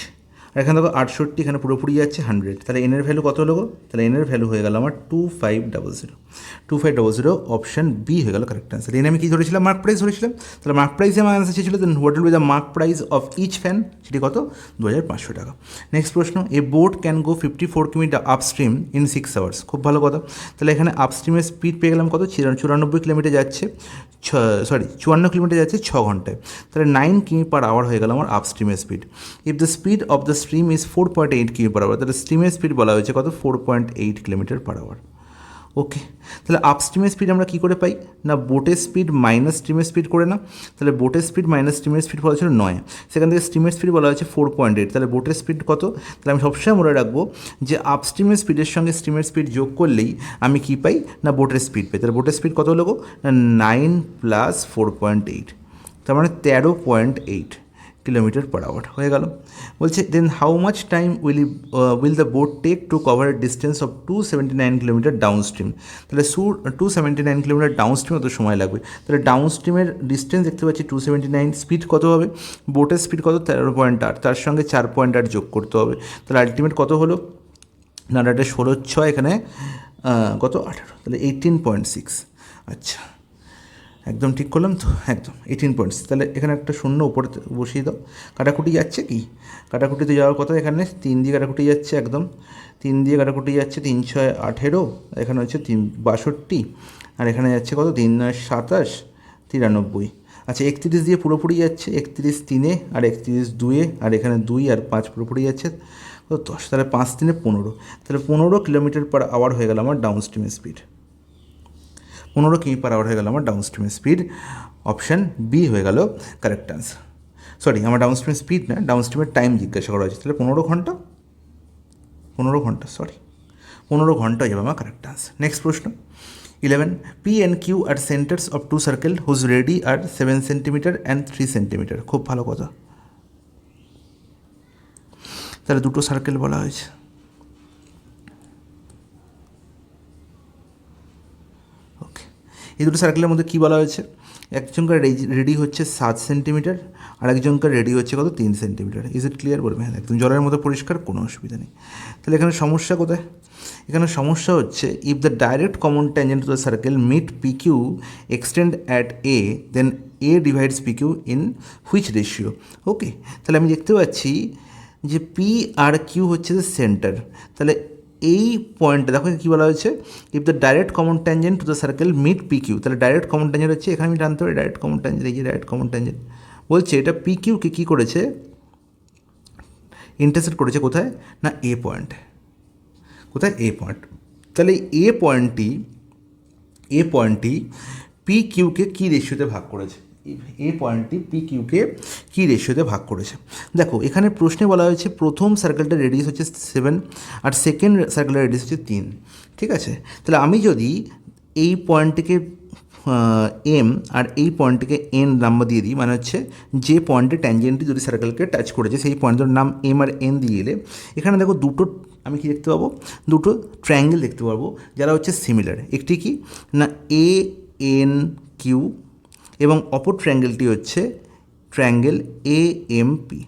আর এখানে দেখো 68, এখানে পুরোপুরি যাচ্ছে 100, তাহলে এনের ভ্যালু কত হলো, তাহলে এনের ভ্যালু হয়ে গেল আমার 2500, অপশান বি হয়ে গেল কারেক্ট অ্যান্সার। এনে আমি কী ধরেছিলাম, মার্ক প্রাইস ধরেছিলাম, তাহলে মার্ক প্রাইসে আমার অ্যান্সার ছিল, then what will be the mark price of each fan, সেটি কত 2500 টাকা। নেক্সট প্রশ্ন, a boat can go 54 kilometre upstream in 6 hours, খুব ভালো কথা। তাহলে এখানে আপস্ট্রিমের স্পিড পেয়ে গেলাম কত, 94 কিলোমিটার যাচ্ছে, 54 কিলোমিটার যাচ্ছে 6 ঘন্টায়, তাহলে 9 কিমি/আওয়ার হয়ে গেল আমার আপস্ট্রিমের speed. If the speed of the stream is 4.8 কিমি/আওয়ার, তাহলে স্ট্রিমের স্পিড বলা হয়েছে কত 4.8 কিলোমিটার/আওয়ার, ওকে, তাহলে আপস্ট্রিমের স্পিড আমরা কী করে পাই না বোটের স্পিড মাইনাস স্ট্রিমের স্পিড করে না, তাহলে বোটের স্পিড মাইনাস স্ট্রিমের স্পিড বলা ছিল 9, সেখান থেকে স্ট্রিমের স্পিড বলা হয়েছে 4.8, তাহলে বোটের স্পিড কত, তাহলে আমি সবসময় মনে রাখবো যে আপস্ট্রিমের স্পিডের সঙ্গে স্ট্রিমের স্পিড যোগ করলেই আমি কী পাই না বোটের স্পিড পাই, তাহলে বোটের স্পিড কত হলো গো না 9 + 4.8, তার মানে 13.8 কিলোমিটার পার আওয়ার হয়ে গেল। বলছে then how much time will the boat take to cover a distance of 279 kilometre downstream, তাহলে 279 কিলোমিটার ডাউন স্ট্রিম কত সময় লাগবে, তাহলে ডাউন স্ট্রিমের ডিস্টেন্স দেখতে পাচ্ছি 279, স্পিড কত হবে বোটের স্পিড কত 13.8, তার সঙ্গে 4.8 যোগ করতে হবে, তাহলে আলটিমেট কত হলো না এটা 16/6 এখানে কত 18, তাহলে 18.6। আচ্ছা একদম ঠিক করলাম তো, একদম 18.6, তাহলে এখানে একটা শূন্য উপরে বসিয়ে দাও, কাটাকুটি যাচ্ছে কি কাটাকুটিতে যাওয়ার কথা, এখানে 3 দিয়ে কাটাকুটি যাচ্ছে, একদম 3 দিয়ে কাটাকুটি যাচ্ছে, 3 × 6 = 18, এখানে হচ্ছে 62, আর এখানে যাচ্ছে কত 3 × 9 = 27, 93। আচ্ছা 31 দিয়ে পুরোপুরি যাচ্ছে, 31 3-এ আর 31 2-এ, আর এখানে 2 আর 5 পুরোপুরি যাচ্ছে, তো 10, তাহলে 5 × 3 = 15, তাহলে 15 কিলোমিটার পার আওয়ার হয়ে গেল আমার ডাউন স্ট্রিমের স্পিড, 15 কিমি পার আওয়ার হয়ে গেল আমার ডাউন স্ট্রিমের স্পিড, অপশান বি হয়ে গেল কারেক্ট আনসার। সরি আমার ডাউন স্ট্রিমের স্পিড না, ডাউন স্ট্রিমের টাইম জিজ্ঞাসা করা হয়েছে, তাহলে 15 ঘন্টা 15 ঘন্টা হয়ে যাবে আমার কারেক্ট আনসার। নেক্সট প্রশ্ন 11, P and Q are centres of 2 circle whose radii are 7 centimetre and 3 centimetre, খুব ভালো কথা, তাহলে দুটো সার্কেল বলা হয়েছে, ওকে এই দুটো সার্কেলের মধ্যে কী বলা হয়েছে, একজনকার রেডি হচ্ছে 7 সেন্টিমিটার আর একজনকার রেডি হচ্ছে কত 3 সেন্টিমিটার, ইজ ইট ক্লিয়ার বলবে, হ্যাঁ একদম জলের মতো পরিষ্কার, কোনো অসুবিধা নেই। তাহলে এখানে সমস্যা কোথায়, এখানে সমস্যা হচ্ছে if the direct common tangent to the circle meet P Q extend at A then A divides P Q in which ratio, okay তাহলে আমি দেখতে পাচ্ছি যে পি আর কিউ হচ্ছে দ্য সেন্টার, তাহলে এই পয়েন্টটা দেখো কী বলা হয়েছে if the direct common tangent to the circle meet P Q, তাহলে ডাইরেক্ট কমন ট্যানজেন্ট হচ্ছে এখানে আমি জানতে পারি ডাইরেক্ট কমন ট্যানজেন্ট, এই যে ডাইরেক্ট কমন ট্যানজেন্ট বলছে এটা পি কিউকে কী করেছে ইন্টারসেক্ট করেছে কোথায় না এ পয়েন্ট, কোথায় এ পয়েন্ট, তাহলে এ পয়েন্টটি পি কিউকে কী রেশিওতে ভাগ করেছে, এ পয়েন্টটি পি কিউকে কী রেশিওতে ভাগ করেছে। দেখো এখানে প্রশ্নে বলা হয়েছে প্রথম সার্কেলটার রেডিয়াস হচ্ছে 7 আর সেকেন্ড সার্কেলের রেডিয়াস হচ্ছে 3, ঠিক আছে, তাহলে আমি যদি এই পয়েন্টটিকে এম আর এই পয়েন্টটিকে এন নাম্বার দিয়ে দিই, মানে হচ্ছে যে পয়েন্টে ট্যানজেন্টটি যদি সার্কেলকে টাচ করেছে সেই পয়েন্টের নাম এম আর এন দিয়ে এলে এখানে দেখো দুটো আমি কি দেখতে পাবো, দুটো ট্রায়াঙ্গেল দেখতে পাবো যারা হচ্ছে সিমিলার, একটি কি না এ এন কিউ এবং অপর ট্রায়াঙ্গেলটি হচ্ছে ট্রায়াঙ্গেল এ এম পি,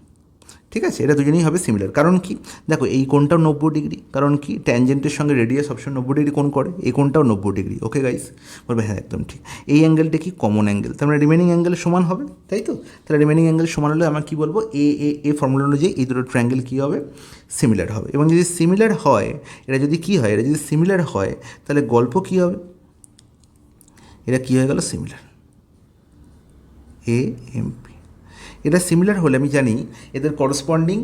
ঠিক আছে, এটা দুজনেই হবে সিমিলার, কারণ কি দেখো এই কোণটাও 90 ডিগ্রি, কারণ কি ট্যানজেন্টের সঙ্গে রেডিয়াস সবসময় 90 ডিগ্রি কোণ করে, এই কোণটাও 90 ডিগ্রি, ওকে গাইস বলবে হ্যাঁ একদম ঠিক, এই অ্যাঙ্গেলটা কি কমন অ্যাঙ্গেল, তার মানে রিমেনিং অ্যাঙ্গেল সমান হবে, তাই তো, তাহলে রিমেনিং অ্যাঙ্গেল সমান হলে আমরা কী বলবো এ ফর্মুলা অনুযায়ী এই দুটো ট্রায়াঙ্গেল কী হবে সিমিলার হবে, এবং যদি সিমিলার হয় এটা যদি কী হয় এটা যদি সিমিলার হয় তাহলে গল্প কী হবে, এটা কী হয়ে গেল সিমিলার এ এম পি, এটা সিমিলার হলে আমি জানি এদের করসপন্ডিং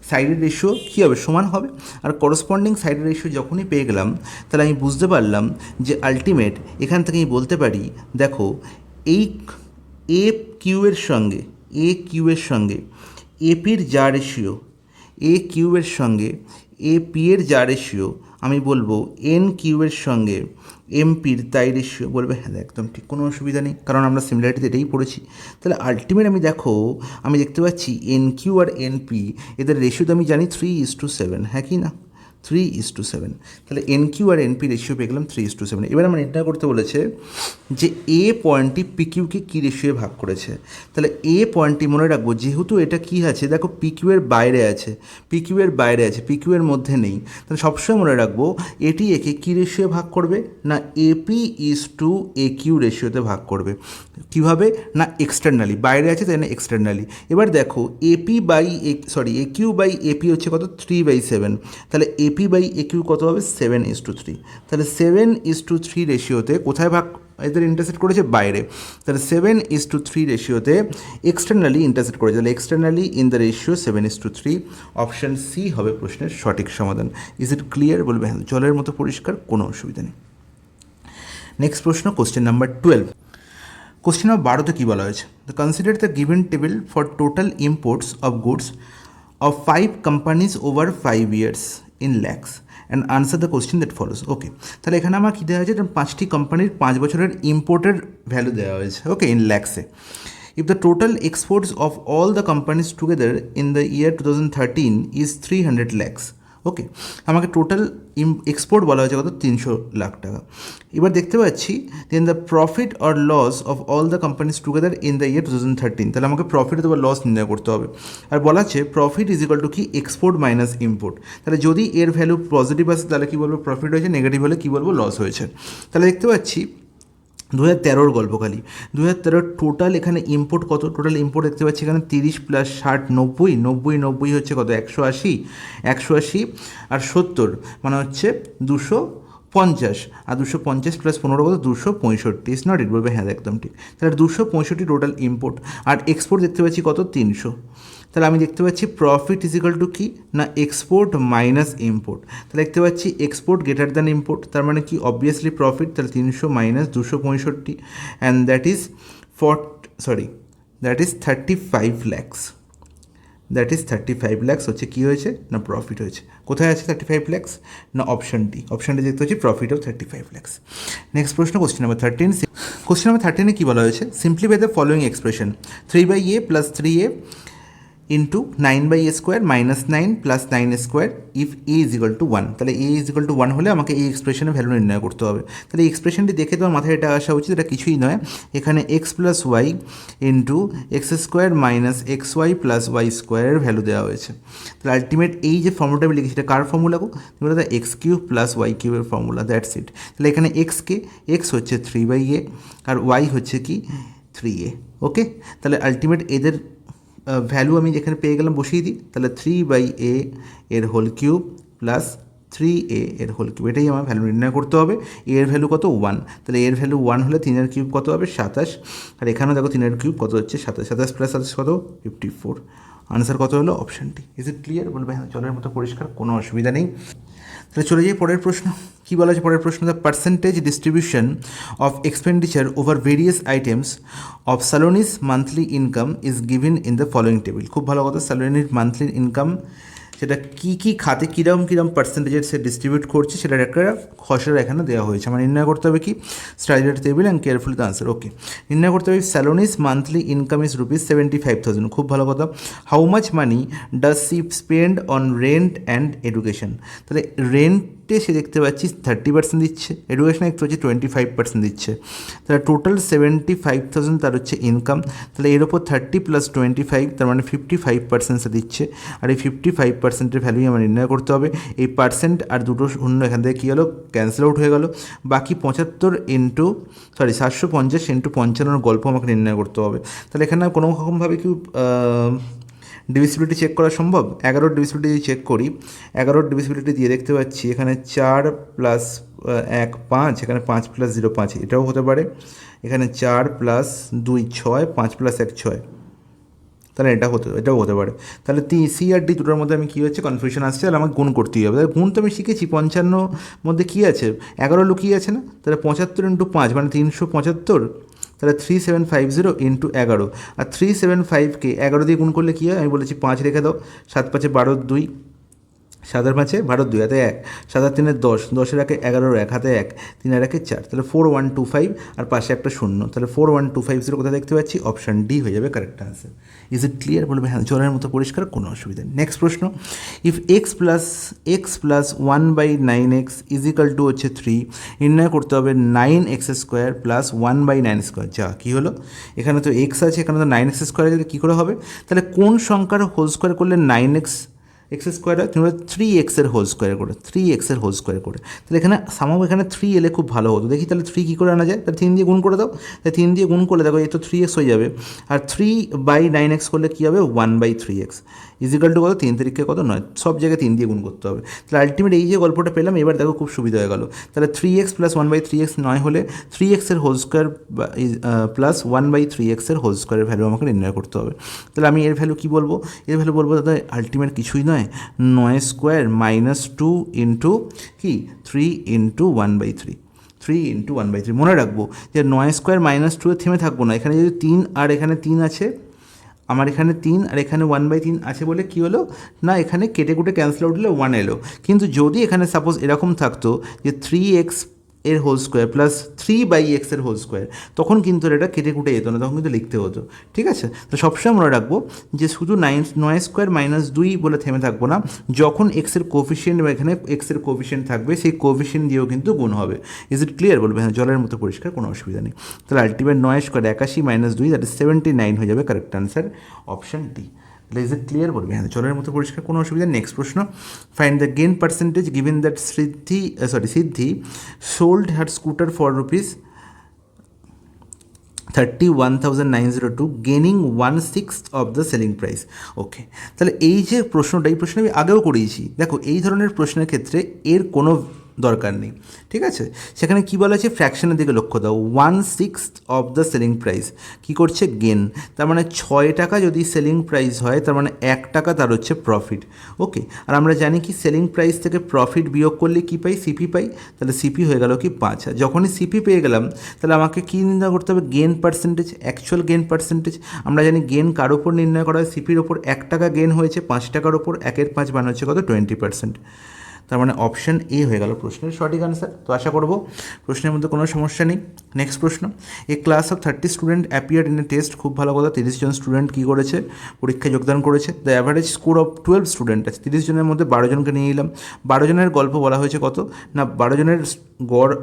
সাইডের রেশিও কী হবে সমান হবে, আর করসপন্ডিং সাইডের রেশিও যখনই পেয়ে গেলাম তাহলে আমি বুঝতে পারলাম যে আলটিমেট এখান থেকে আমি বলতে পারি দেখো এই এ কিউয়ের সঙ্গে এপির যা রেশিও এ কিউয়ের সঙ্গে এ পি এর যা রেশিও আমি বলবো এন কিউয়ের সঙ্গে এমপির তাই রেশিও, বলবে হ্যাঁ একদম ঠিক, কোনো অসুবিধা নেই, কারণ আমরা সিমিলারিটিতে এটাই পড়েছি। তাহলে আলটিমেট আমি দেখতে পাচ্ছি N Q R N P এদের রেশিও তো আমি জানি 3:7, হ্যাঁ কি না 3:7, তাহলে N Q R N P ratio পেয়ে গেলাম 3:7। এবার আমার নির্ণয় করতে বলেছে যে এ পয়েন্টটি পি কিউকে কী রেশিও ভাগ করেছে, তাহলে এ পয়েন্টটি মনে রাখবো যেহেতু এটা কী আছে দেখো পি কিউ এর বাইরে আছে, পি কিউ এর মধ্যে নেই, তাহলে সবসময় মনে রাখবো এটি একে কী রেশিও ভাগ করবে না এপি এ কিউ রেশিওতে ভাগ করবে, কীভাবে না এক্সটার্নালি, বাইরে আছে তাই না এক্সটার্নালি। এবার দেখো এ কিউ বাই এপি হচ্ছে কত 3/7, তাহলে এপি বাই এ কিউ কত হবে 7:3, তাহলে 7:3 রেশিওতে কোথায় ভাগ এদের ইন্টারসেক্ট করেছে বাইরে, তাহলে 7:3 রেশিওতে এক্সটার্নালি ইন্টারসেক্ট করেছে, তাহলে externally in the ratio 7:3, option C হবে প্রশ্নের সঠিক সমাধান। ইজ ইট ক্লিয়ার বলবে হ্যাঁ জলের মতো পরিষ্কার, কোনো অসুবিধা নেই। নেক্সট প্রশ্ন কোশ্চেন নাম্বার 12। কোশ্চেন নাম্বার 12তে কী বলা হয়েছে, the consider the given table for total imports of goods of 5 companies over 5 years in lakhs and answer the question that follows. Okay, তাহলে এখানে আমার কী দেওয়া হয়েছে, 5টি কোম্পানির 5 বছরের ইম্পোর্টের ভ্যালু দেওয়া হয়েছে, ওকে, in ল্যাক্সে। If the total exports of all the companies together in the year 2013 is 300 lakhs, ওকে, আমাকে টোটাল এক্সপোর্ট বলা হয়েছে কত, 300 লাখ টাকা। এবার দেখতে পাচ্ছি then the profit or loss of all the companies together in the year 2013, তাহলে আমাকে প্রফিট অথবা লস নির্ণয় করতে হবে। আর বলা আছে প্রফিট ইজ ইকাল টু কি, এক্সপোর্ট মাইনাস ইম্পোর্ট। তাহলে যদি এর ভ্যালু পজিটিভ আসে তাহলে কী বলবো, প্রফিট হয়েছে, নেগেটিভ হলে কী বলবো, লস হয়েছে। তাহলে দেখতে পাচ্ছি 2013 গল্প খালি, 2013 টোটাল এখানে ইম্পোর্ট কত, টোটাল ইম্পোর্ট দেখতে পাচ্ছি এখানে 30 প্লাস 60 90, 90 হচ্ছে কত, 180, 180 আর 70 মানে হচ্ছে 250, আর 250 প্লাস 15 কত, 265। ইস নট ইট, বলবে হ্যাঁ একদম ঠিক। তাহলে 265 টোটাল ইম্পোর্ট, আর এক্সপোর্ট দেখতে পাচ্ছি কত, 300। তাহলে আমি দেখতে পাচ্ছি প্রফিট ইজ ইকাল টু কি না, এক্সপোর্ট মাইনাস ইম্পোর্ট। তাহলে দেখতে পাচ্ছি এক্সপোর্ট গ্রেটার দ্যান ইম্পোর্ট, তার মানে কি অবভিয়াসলি প্রফিট। তাহলে 300 minus 265 and that is 35 lakhs. That is 35 lakhs হচ্ছে কী হয়েছে না, প্রফিট হয়েছে। কোথায় আছে 35 ল্যাক্স না, অপশন ডি। অপশনটি দেখতে হচ্ছে প্রফিট অফ 35 ল্যাক্স। নেক্সট প্রশ্ন কোশ্চেন নাম্বার 13। কোশ্চেন নাম্বার 13-এ কী বলা হয়েছে, simplify the following expression 3/a plus 3a into 9/a square minus 9 plus 9 square if A is equal two 1। তাহলে এ ইজ ইকাল টু 1 হলে আমাকে এই এক্সপ্রেশনের ভ্যালু নির্ণয় করতে হবে। তাহলে এই এক্সপ্রেশনটি দেখে তোমার মাথায় এটা আসা উচিত, এটা কিছুই নয়, এখানে x plus y into x square minus x y plus y স্কোয়ারের ভ্যালু দেওয়া হয়েছে। তাহলে আলটিমেট এই যে ফর্মুলাটা আমি লিখেছি, এটা কার ফর্মুলা গো, তুমি বলো এক্স কিউব প্লাস ওয়াই কিউবের ফর্মুলা, দ্যাটস ইট। তাহলে এখানে এক্স হচ্ছে 3/a আর ওয়াই হচ্ছে কি 3a, ওকে। তাহলে আলটিমেট এদের ভ্যালু আমি যেখানে পেয়ে গেলাম বসিয়ে দিই, তাহলে 3/a এর হোল কিউব প্লাস 3a এর হোল কিউব, এটাই আমার ভ্যালু নির্ণয় করতে হবে। এর ভ্যালু কত, 1। তাহলে এর ভ্যালু 1 হলে 3-এর কিউব কত হবে, 27। আর এখানেও দেখো 3-এর কিউব কত হচ্ছে, 27 প্লাস 27 কত, 54। আনসার কত হলো, option D. Is it clear, বলবে হ্যাঁ জলের মতো পরিষ্কার, কোনো অসুবিধা নেই। তাহলে চলে যাই পরের প্রশ্ন। কী বলা আছে পরের প্রশ্ন, the percentage distribution of expenditure over various items of Saloni's monthly income is given in the following table. খুব ভালো কথা, স্যালোনির মান্থলি ইনকাম সেটা কী খাতে কীরকম পার্সেন্টেজের সে ডিস্ট্রিবিউট করছে সেটার একটা খসড়া এখানে দেওয়া হয়েছে। আমার নির্ণয় করতে হবে কি, স্টাইলের table and carefully the answer. Okay, নির্ণয় করতে হবে স্যালোনিস মান্থলি ইনকাম ইজ ₹75,000। খুব ভালো কথা। How much money does she spend on rent and education. তাহলে রেন্টে সে দেখতে পাচ্ছি 30% দিচ্ছে, এডুকেশনে দেখতে পাচ্ছি 25% দিচ্ছে। তাহলে টোটাল 75,000 তার হচ্ছে ইনকাম। তাহলে এর ওপর 30 প্লাস 25 তার মানে 55% সে দিচ্ছে। আর এই 55%-এর ভ্যালুই আমার নির্ণয় করতে হবে। এই পার্সেন্ট আর দুটো শূন্য এখান থেকে কী হলো, ক্যান্সেল আউট হয়ে গেল। বাকি 750 ইন্টু 55 গল্প আমাকে নির্ণয় করতে হবে। তাহলে এখানে কোনো রকমভাবে কি ডিভিসিবিলিটি চেক করা সম্ভব? 11 ডিভিসিবিলিটি যদি চেক করি, 11 ডিভিসিবিলিটি দিয়ে দেখতে পাচ্ছি এখানে 4 প্লাস 1 5, এখানে 5 প্লাস 0 5, এটাও হতে পারে। এখানে 4 প্লাস 2 6, 5 প্লাস 1 6, তাহলে এটাও হতে পারে। তাহলে সি আর ডি দুটোর মধ্যে আমি কী হচ্ছে কনফিউশন আসছে, তাহলে আমাকে গুণ করতেই হবে। তাহলে গুণ তো আমি শিখেছি, 55 মধ্যে কী আছে, 11 লুকিয়ে আছে না। তাহলে 75 ইন্টু 5 মানে 375। তাহলে 3750 ইন্টু 11, আর 375কে 11 দিয়ে গুণ করলে কী হয়, আমি বলেছি 5 রেখে দাও, 7 5 12 2, 7 5 12 2 হাতে 1, 7 3 10, 10 1 11 1 হাতে 1, 3 1 4, তাহলে 4125 আর পাশে একটা শূন্য, তাহলে 41250 কোথায় দেখতে পাচ্ছি, অপশান ডি হয়ে যাবে correct answer. Is it clear, বলবে হ্যাঁ জলের মতো পরিষ্কার, কোনো অসুবিধা নেই। নেক্সট প্রশ্ন, if x plus 1/9x is equal two হচ্ছে 3, নির্ণয় করতে হবে 9x স্কোয়ার প্লাস 1/9 স্কোয়ার। যা কী হলো, এখানে তো এক্স আছে, এখানে তো 9x স্কোয়ার আছে, কী করে হবে? তাহলে কোন সংখ্যার হোল স্কোয়ার করলে 9x স্কোয়ার হয়, তুমি 3x এর হোল স্কোয়ার করে, 3x এর হোল স্কোয়ার করে। তাহলে এখানে এখানে 3 এলে খুব ভালো হতো। দেখি তাহলে 3 কী করে আনা যায়, তাহলে 3 দিয়ে গুণ করে দাও। তাহলে 3 দিয়ে গুণ করলে দেখো এই তো 3x হয়ে যাবে, আর 3/9x করলে কী হবে, 1/3x ইজিক্যাল টু কত, 3 তারিখে কত 9, সব জায়গায় 3 দিয়ে গুণ করতে হবে। তাহলে আলটিমেট এই যে গল্পটা পেলাম, এবার দেখো খুব সুবিধা হয়ে গেল। তাহলে 3x প্লাস 1/3x 9 হলে 3x এর হোল স্কোয়ার প্লাস 1/3x এর হোল স্কোয়ারের ভ্যালু আমাকে নির্ণয় করতে হবে। তাহলে আমি এর ভ্যালু কী বলবো, এর ভ্যালু বলবো দাদা আলটিমেট কিছুই নয়, 9 স্কোয়ার মাইনাস 2 ইন্টু কি 3 ইন্টু 1/3। 3 × 1/3 মনে রাখবো যে 9² -2 থেমে থাকবো না, এখানে যদি 3 আর এখানে 3 আছে, আমার এখানে 3 আর এখানে 1/3 আছে বলে কী হলো না, এখানে কেটে কুটে ক্যান্সেল আউট হলে 1 এলো। কিন্তু যদি এখানে সাপোজ এরকম থাকতো যে 3x এর হোল স্কোয়ার প্লাস 3/x এর হোল স্কোয়ার, তখন কিন্তু এটা কেটে কুটে যেত না, তখন কিন্তু লিখতে হতো। ঠিক আছে, তো সবসময় মনে রাখবো যে শুধু 9² - 2 বলে থেমে থাকবো না, যখন এক্সের কোফিশিয়েন্ট বা এখানে এক্সের কোফিশিয়েন্ট থাকবে সেই কোফিশিয়েন্ট দিয়েও কিন্তু গুণ হবে। Is it clear? বলবে হ্যাঁ, জলের মতো পরিষ্কার, কোনো অসুবিধা নেই। তাহলে আলটিমেট 9² 81 - 2 দ্যাট ইজ 79 হয়ে যাবে, কারেক্ট আনসার অপশন ডি। তাহলে ইজ ইট ক্লিয়ার? বলবে হ্যাঁ, জলের মতো পরিষ্কার, কোনো অসুবিধা। নেক্সট প্রশ্ন, find the gain percentage given that Siddhi sold her scooter for rupees 31,902 gaining 1/6 of the selling price. Okay, তাহলে এই যে প্রশ্নটা, এই প্রশ্ন আমি আগেও করিয়েছি। দেখো, এই ধরনের প্রশ্নের ক্ষেত্রে এর কোনো দরকার নেই। ঠিক আছে, সেখানে কী বলা আছে, ফ্র্যাকশনের দিকে লক্ষ্য দাও। 1/6 অফ দ্য সেলিং প্রাইস কী করছে, গেন, তার মানে 6 টাকা যদি সেলিং প্রাইস হয়, তার মানে 1 টাকা তার হচ্ছে প্রফিট। ওকে, আর আমরা জানি কি সেলিং প্রাইস থেকে প্রফিট বিয়োগ করলে কী পাই, সিপি পাই। তাহলে সিপি হয়ে গেল কি 5। আর যখনই সিপি পেয়ে গেলাম, তাহলে আমাকে কী নির্ণয় করতে হবে, gain percentage, actual gain percentage. আমরা জানি গেন কার ওপর নির্ণয় করা হয়, সিপির ওপর। 1 টাকা গেন হয়েছে 5 টাকার ওপর, 1/5 মানে হচ্ছে কত, 20%। তার মানে অপশান এ হয়ে গেল প্রশ্নের সঠিক আনসার। তো আশা করব প্রশ্নের মধ্যে কোনো সমস্যা নেই। নেক্সট প্রশ্ন, a class of 30 student appeared in a test. খুব ভালো কথা, 30 জন স্টুডেন্ট কী করেছে, পরীক্ষায় যোগদান করেছে। The average score of 12 student আছে, 30 জনের মধ্যে 12 জনকে নিয়ে এলাম। 12 জনের গল্প বলা হয়েছে কত না, 12 জনের গড়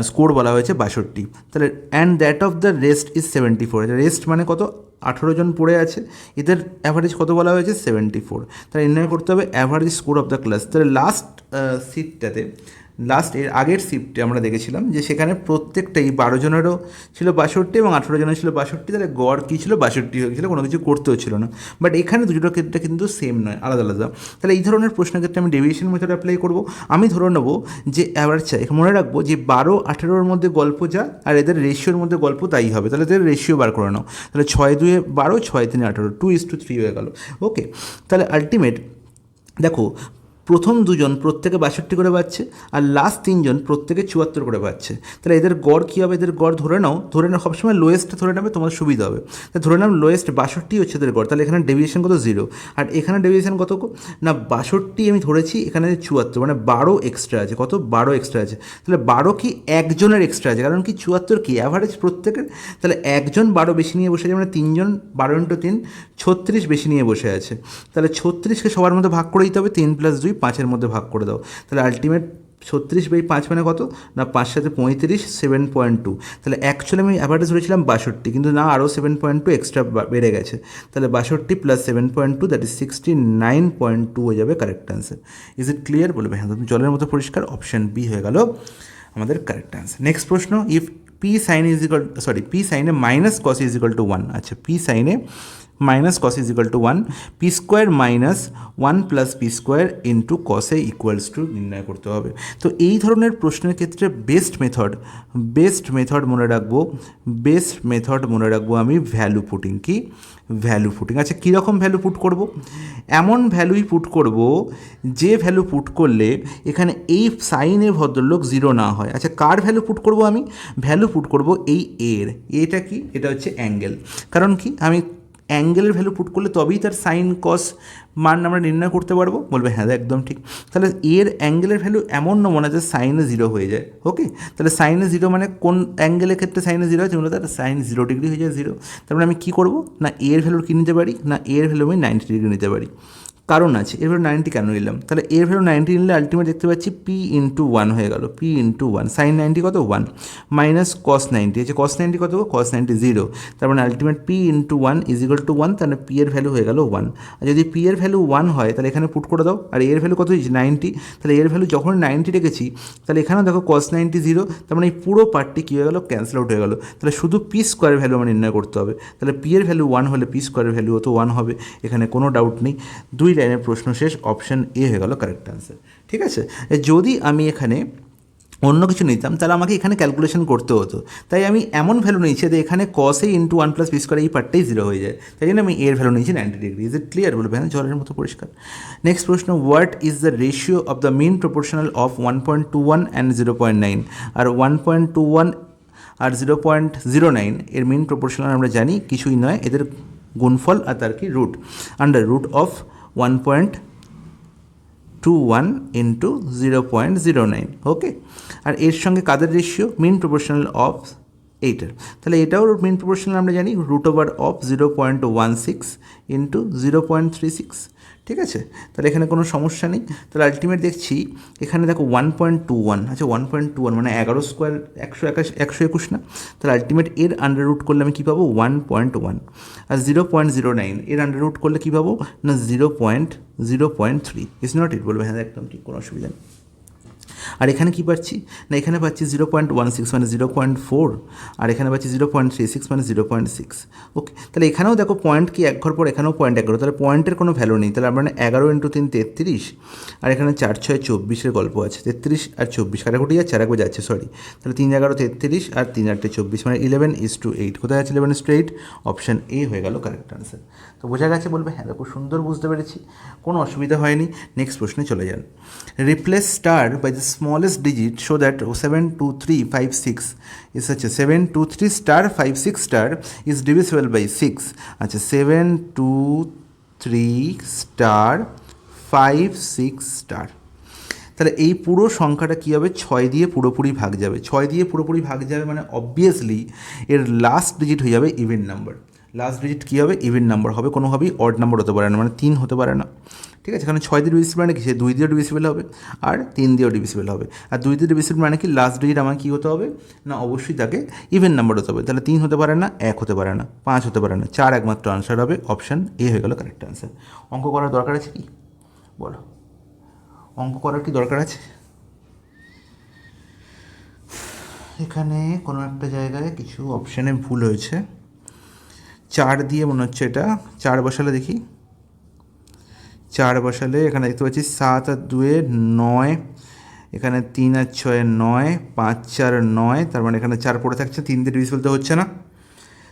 স্কোর বলা হয়েছে 62। তাহলে and that of the rest is 74। Rest মানে কত, 18 জন পড়ে আছে, এদের অ্যাভারেজ কত বলা হয়েছে, 74। তাহলে নির্ণয় করতে হবে average score of the class. তাহলে লাস্ট সিটটাতে, এর আগের শিফটে আমরা দেখেছিলাম যে সেখানে প্রত্যেকটাই 12 জনেরও ছিল 62 এবং 18 জনের ছিল 62। তাহলে গড় কী ছিল, 62 হয়ে গেছিলো, কোনো কিছু করতেও ছিল না। বাট এখানে দুটোর ক্ষেত্রে কিন্তু সেম নয়, আলাদা আলাদা। তাহলে এই ধরনের প্রশ্নের ক্ষেত্রে আমি ডেভিয়েশন মেথড অ্যাপ্লাই করব। আমি ধরে নেবো যে অ্যাভারেজ চাই, মনে রাখবো যে 12 18-র মধ্যে গল্প যা, আর এদের রেশিওর মধ্যে গল্প তাই হবে। তাহলে এদের রেশিও বার করে নাও। তাহলে 6 2 12, 6 3 18, 2:3 হয়ে গেল। ওকে, তাহলে আলটিমেট দেখো, প্রথম দুজন প্রত্যেকে 62 করে পাচ্ছে, আর লাস্ট 3 জন প্রত্যেকে 74 করে পাচ্ছে। তাহলে এদের গড় কী হবে, এদের গড় ধরে নাও সবসময় লোয়েস্টটা ধরে নেবে, তোমার সুবিধা হবে। তাহলে ধরে নাও লোয়েস্ট 62 হচ্ছে এদের গড়। তাহলে এখানে ডেভিয়েশন কত, 0। আর এখানে ডেভিয়েশন কত না, 62 আমি ধরেছি, এখানে 74 মানে 12 এক্সট্রা আছে। কত, 12 এক্সট্রা আছে। তাহলে 12 কি একজনের এক্সট্রা আছে, কারণ কি 74 কি অ্যাভারেজ প্রত্যেকের। তাহলে একজন 12 বেশি নিয়ে বসে আছে, মানে 3 জন 12 × 3 36 বেশি নিয়ে বসে আছে। তাহলে 36কে সবার মধ্যে ভাগ করে দিতে হবে, 3 + 2 5-এর মধ্যে ভাগ করে দাও। তাহলে আলটিমেট 36/5 মানে কত না, 5 × 7 = 35, 7.2। তাহলে অ্যাকচুয়ালি আমি অ্যাভারেজ ধরেছিলাম 62, কিন্তু না, আরও 7.2 এক্সট্রা বেড়ে গেছে। তাহলে 62 + 7.2 দ্যাট ইজ 69.2 হয়ে যাবে correct answer. Is it clear? বলবে হ্যাঁ, জলের মতো পরিষ্কার, অপশান বি হয়ে গেল আমাদের কারেক্ট আনসার। নেক্সট প্রশ্ন, if P sine A minus cos is equal to 1। আচ্ছা, P sine A minus cos is equal to 1, P square minus 1 + P square into cos A equals to নির্ণয় করতে হবে। তো এই ধরনের প্রশ্নের ক্ষেত্রে বেস্ট মেথড মনে রাখবো আমি ভ্যালু পুটিং। কি ভ্যালু পুটিং? আচ্ছা, কীরকম ভ্যালু পুট করব? এমন ভ্যালুই পুট করব যে ভ্যালু পুট করলে এখানে এই সাইনে ভদ্রলোক 0 না হয়। আচ্ছা, কার ভ্যালু পুট করব আমি? ভ্যালু পুট করব এই এর। এটা কি? এটা হচ্ছে অ্যাঙ্গেল। কারণ কি, আমি অ্যাঙ্গেলের ভ্যালু পুট করলে তবেই তার সাইন কস মান আমরা নির্ণয় করতে পারবো। বলবে হ্যাঁ, একদম ঠিক। তাহলে এর অ্যাঙ্গেলের ভ্যালু এমন না মনে হয় যে সাইনে 0 হয়ে যায়। ওকে, তাহলে সাইনে 0 মানে কোন অ্যাঙ্গেলের ক্ষেত্রে সাইনে 0 আছে, তার সাইন 0 ডিগ্রি হয়ে যায় 0। তারপরে আমি কী করবো না, এর ভ্যালু কী নিতে পারি না, এর ভ্যালু আমি 90 ডিগ্রি নিতে পারি। কারণ আছে, এর ভ্যালু 90 কেন নিলাম? তাহলে এর ভ্যালু 90 নিলে আলটিমেট দেখতে পাচ্ছি পি ইন্টু 1 হয়ে গেল। পি ইন্টু 1, সাইন 90 কত 1 মাইনাস কস 90 আছে। কস 90 কত, কস 90 0। তার মানে ultimate P into 1 is equal to 1। তাহলে পি এর ভ্যালু হয়ে গেল 1। আর যদি পি এর ভ্যালু 1 হয়, তাহলে এখানে পুট করে দাও। আর এর ভ্যালু কত, 90। তাহলে এর ভ্যালু যখন 90 রেখেছি, তাহলে এখানেও দেখো কস 90 0। তার মানে এই পুরো পার্টটি কী হয়ে গেল, ক্যান্সেল আউট হয়ে গেল। তাহলে শুধু পি স্কোয়ারের ভ্যালু আমার নির্ণয় করতে হবে। তাহলে পি এর ভ্যালু 1 হলে পি স্কোয়ারের ভ্যালুও তো 1 হবে, এখানে কোনো ডাউট নেই। 2 লাইনের প্রশ্ন শেষ, অপশান এ হয়ে গেল কারেক্ট আনসার। ঠিক আছে, যদি আমি এখানে অন্য কিছু নিতাম তাহলে আমাকে এখানে ক্যালকুলেশন করতে হতো, তাই আমি এমন ভ্যালু নিয়েছি যে এখানে কসে ইন্টু 1+b² এই পার্টটাই 0 হয়ে যায়, তাই জন্য আমি এর ভ্যালু নিয়েছি 90 ডিগ্রি। Is it clear? বলবে হ্যাঁ, জলের মতো পরিষ্কার। নেক্সট প্রশ্ন, what is the ratio of the mean proportional of 1.21 and 0.9? আর 1.21 আর 0.09 এর মিন প্রপোর্শনাল আমরা জানি কিছুই নয়, এদের গুণফল আর তার কি root, under root of 1.21 into 0.09। Okay, আর এর সঙ্গে কাদের রেশিও? মিন প্রপোর্শনাল অফ এইটার, তাহলে এটাও মিন প্রপোর্শনাল আমরা জানি রুট ওভার অফ 0.16 ইন্টু 0.36। ঠিক আছে, তাহলে এখানে কোনো সমস্যা নেই। তাহলে আলটিমেট দেখছি এখানে দেখো 1.21, আচ্ছা 1.21 মানে 11² 121 না, তাহলে আলটিমেট এর আন্ডার রুট করলে আমি কী পাবো? 1.1। আর 0.09 এর আন্ডার রুট করলে কী পাবো? না 0.3। Is not it? বলবে হ্যাঁ একদম ঠিক, কোনো অসুবিধা নেই। আর এখানে কী পাচ্ছি? না এখানে পাচ্ছি 0.16 মানে 0.4, আর এখানে পাচ্ছি 0.36 মানে 0.6। ওকে, তাহলে এখানেও দেখো পয়েন্ট কি এক ঘর পর, এখানেও পয়েন্ট এক ঘর, তাহলে পয়েন্টের কোনো ভ্যালু নেই। তাহলে আমরা 11 × 3 33, আর এখানে 4 × 6 24 গল্প আছে, 33 আর 24 কাটাকুটি যাচ্ছে, আর একবার যাচ্ছে সরি, তাহলে 3 × 11 33 আর 3 × 8 24 মানে 11:8। কোথায় আছে 11:8? অপশান এ হয়ে গেল কারেক্ট আনসার। তো বোঝা গেছে? বলবে হ্যাঁ দেখো সুন্দর বুঝতে পেরেছি, কোনো অসুবিধা হয়নি। নেক্সট প্রশ্নে চলে যান। Replace star by the smallest digit so that 72356 is such a 723*56* is divisible by 6। আচ্ছা 723*56*, তাহলে এই পুরো সংখ্যাটা কী হবে? 6 দিয়ে পুরোপুরি ভাগ যাবে। 6 দিয়ে পুরোপুরি ভাগ যাবে মানে অবভিয়াসলি এর লাস্ট ডিজিট হয়ে যাবে ইভেন নাম্বার। লাস্ট ডিজিট কী হবে? ইভেন নাম্বার হবে, কোনোভাবেই অড নাম্বার হতে পারে না, মানে 3 হতে পারে না। ঠিক আছে, কারণ 6 দিয়ে ডিভিসিবল মানে কি? সে 2 দিয়েও ডিভিসিবল হবে আর 3 দিয়েও ডিভিসিবল হবে। আর 2 দিয়ে ডিভিসিবল মানে কি? লাস্ট ডিজিট আমার কী হতে হবে? না অবশ্যই তাকে ইভেন নাম্বার হতে হবে। তাহলে 3 হতে পারে না, 1 হতে পারে না, 5 হতে পারে না, 4 একমাত্র আনসার হবে। অপশান এ হয়ে গেল কারেক্ট আনসার। অঙ্ক করার দরকার আছে কি? বলো, অঙ্ক করার কি দরকার আছে? এখানে কোনো একটা জায়গায় কিছু অপশানে ভুল হয়েছে। 4 দিয়ে মনে হচ্ছে এটা 4 বসালে দেখি, 4 বসালে এখানে দেখতে পাচ্ছি 7 আর 2 9, এখানে 3 আর 6 9, 5 4 9, তার মানে এখানে 4 পড়ে থাকছে, 3 দিয়ে ডিভিসিবল তো হচ্ছে না,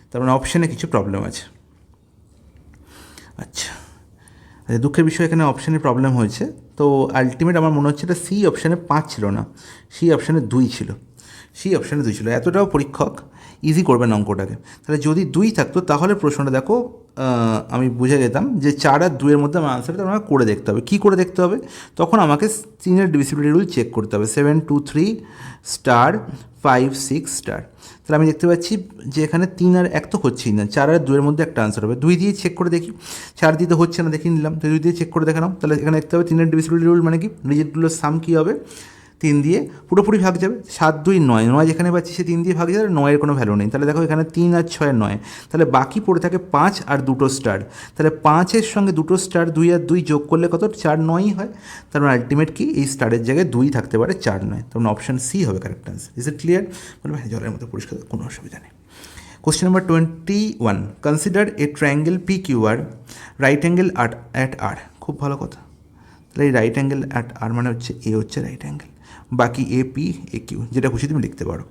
তার মানে অপশানে কিছু প্রবলেম আছে। আচ্ছা দুঃখের বিষয় এখানে অপশানে প্রবলেম হয়েছে। তো আলটিমেট আমার মনে হচ্ছে এটা সি অপশানে 5 ছিল না, সি অপশানে 2 ছিল, সি অপশানে 2 ছিল। এতটাও পরীক্ষক ইজি করবেন অঙ্কটাকে। তাহলে যদি 2 থাকতো তাহলে প্রশ্নটা দেখো আমি বুঝে যেতাম যে 4 আর 2 এর মধ্যে আমার আনসারটা আমাকে করে দেখতে হবে। কী করে দেখতে হবে? তখন আমাকে 3-এর ডিভিসিবিলিটি রুল চেক করতে হবে, 723*56*। তাহলে আমি দেখতে পাচ্ছি যে এখানে 3 আর 1 তো হচ্ছেই না, 4 আর 2 এর মধ্যে একটা আনসার হবে। 2 দিয়ে চেক করে দেখি, 4 দিয়ে তো হচ্ছে না, দেখে নিলাম, তো 2 দিয়ে চেক করে দেখে নাও। তাহলে এখানে দেখতে হবে 3-এর ডিভিসিবিলিটি রুল মানে কি? ডিজিটগুলোর সাম কী হবে? 3 দিয়ে পুরোপুরি ভাগ যাবে। 7 2 9, 9 যেখানে পাচ্ছি সে 3 দিয়ে ভাগ যাবে, 9 এর কোনো ভ্যালু নেই। তাহলে দেখো এখানে 3 আর 6 9, তাহলে বাকি পড়ে থাকে 5 আর 2টো স্টার। তাহলে 5-এর সঙ্গে 2টো স্টার, 2 আর 2 যোগ করলে কত? 4 9ই হয়। তার মানে আলটিমেট কি? এই স্টারের জায়গায় 2 থাকতে পারে, 4 নয়। তার মানে অপশান সি হবে correct answer. Is it clear? বলবে হ্যাঁ জলের মতো পরিষ্কার, কোনো অসুবিধা নেই। Question number 21, consider a triangle P Q R, right angle at R. খুব ভালো কথা। তাহলে এই রাইট অ্যাঙ্গেল অ্যাট আর মানে হচ্ছে এ হচ্ছে রাইট অ্যাঙ্গেল, বাকি এ পি এ কিউ যেটা খুশি তুমি লিখতে পারো।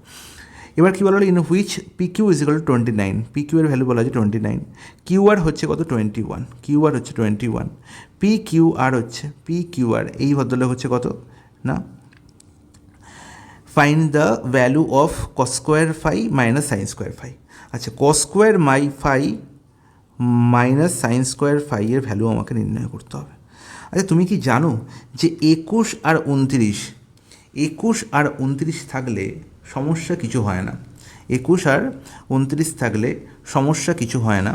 এবার কী বলা হলো? In which P Q is equal to 29। P Q এর ভ্যালু বলা হচ্ছে 29, কিউ আর হচ্ছে কত? 21, কিউ আর হচ্ছে 21, পি কিউ আর হচ্ছে পি কিউ আর এই ভদ্রলোক হচ্ছে কত না? Find the value of cos square phi minus sine square phi. আচ্ছা cos square phi minus sine square phi এর ভ্যালু আমাকে নির্ণয় করতে হবে। আচ্ছা তুমি কি জানো যে 21 আর 29, 21 আর 29 থাকলে সমস্যা কিছু হয় না। 21 আর 29 থাকলে সমস্যা কিছু হয় না,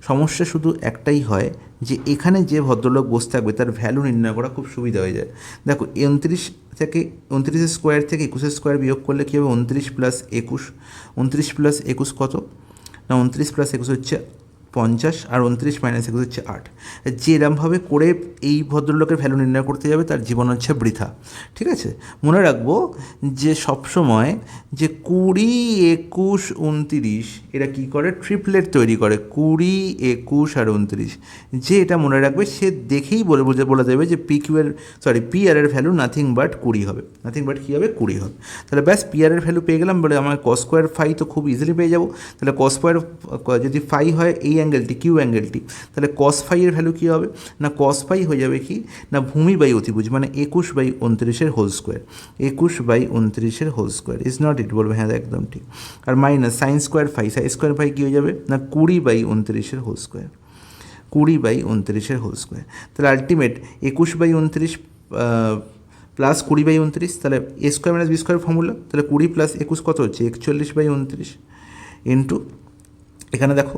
সমস্যা শুধু একটাই হয় যে এখানে যে ভদ্রলোক বসে থাকবে তার ভ্যালু নির্ণয় করা খুব সুবিধা হয়ে যায়। দেখো 29 থেকে 29 স্কোয়ার থেকে 21 স্কোয়ার বিয়োগ করলে কী হবে? 29 + 21, 29 + 21 কত না? 29 + 21 হচ্ছে 50 আর 29 মাইনাস 21 হচ্ছে 8। যে এরমভাবে করে এই ভদ্রলোকের ভ্যালু নির্ণয় করতে যাবে তার জীবন হচ্ছে বৃথা। ঠিক আছে, মনে রাখবো যে সবসময় যে 20, 21, 29 এরা কী করে, ট্রিপলেট তৈরি করে, 20, 21 আর 29। যে এটা মনে রাখবে সে দেখেই বলে দেবে যে পি আর এর ভ্যালু নাথিং বাট 20 হবে, নাথিং বাট কী হবে, 20 হবে। তাহলে ব্যাস পি আর এর ভ্যালু পেয়ে গেলাম, বলে আমার কস স্কোয়ার ফাই তো খুব ইজিলি পেয়ে যাবো। তাহলে কস স্কোয়ার যদি ফাই হয় এই অ্যাঙ্গেলটি, কিউ অ্যাঙ্গেলটি, তাহলে কস ফাই এর ভ্যালু কী হবে না, কস ফাই হয়ে যাবে কি না ভূমি বাই অতিভুজ, মানে 21/29 whole square, 21/29 whole square. Is not it, বলবে হ্যাঁ একদম ঠিক। আর মাইনাস সাইন স্কোয়ার ফাই কী হয়ে যাবে না 20/29 হোল স্কোয়ার, 20/29 হোল স্কোয়ার। তাহলে আলটিমেট 21/29 প্লাস 20/29, তাহলে A square minus B square formula, তাহলে 20 + 21 কত হচ্ছে 41/29 ইন্টু এখানে দেখো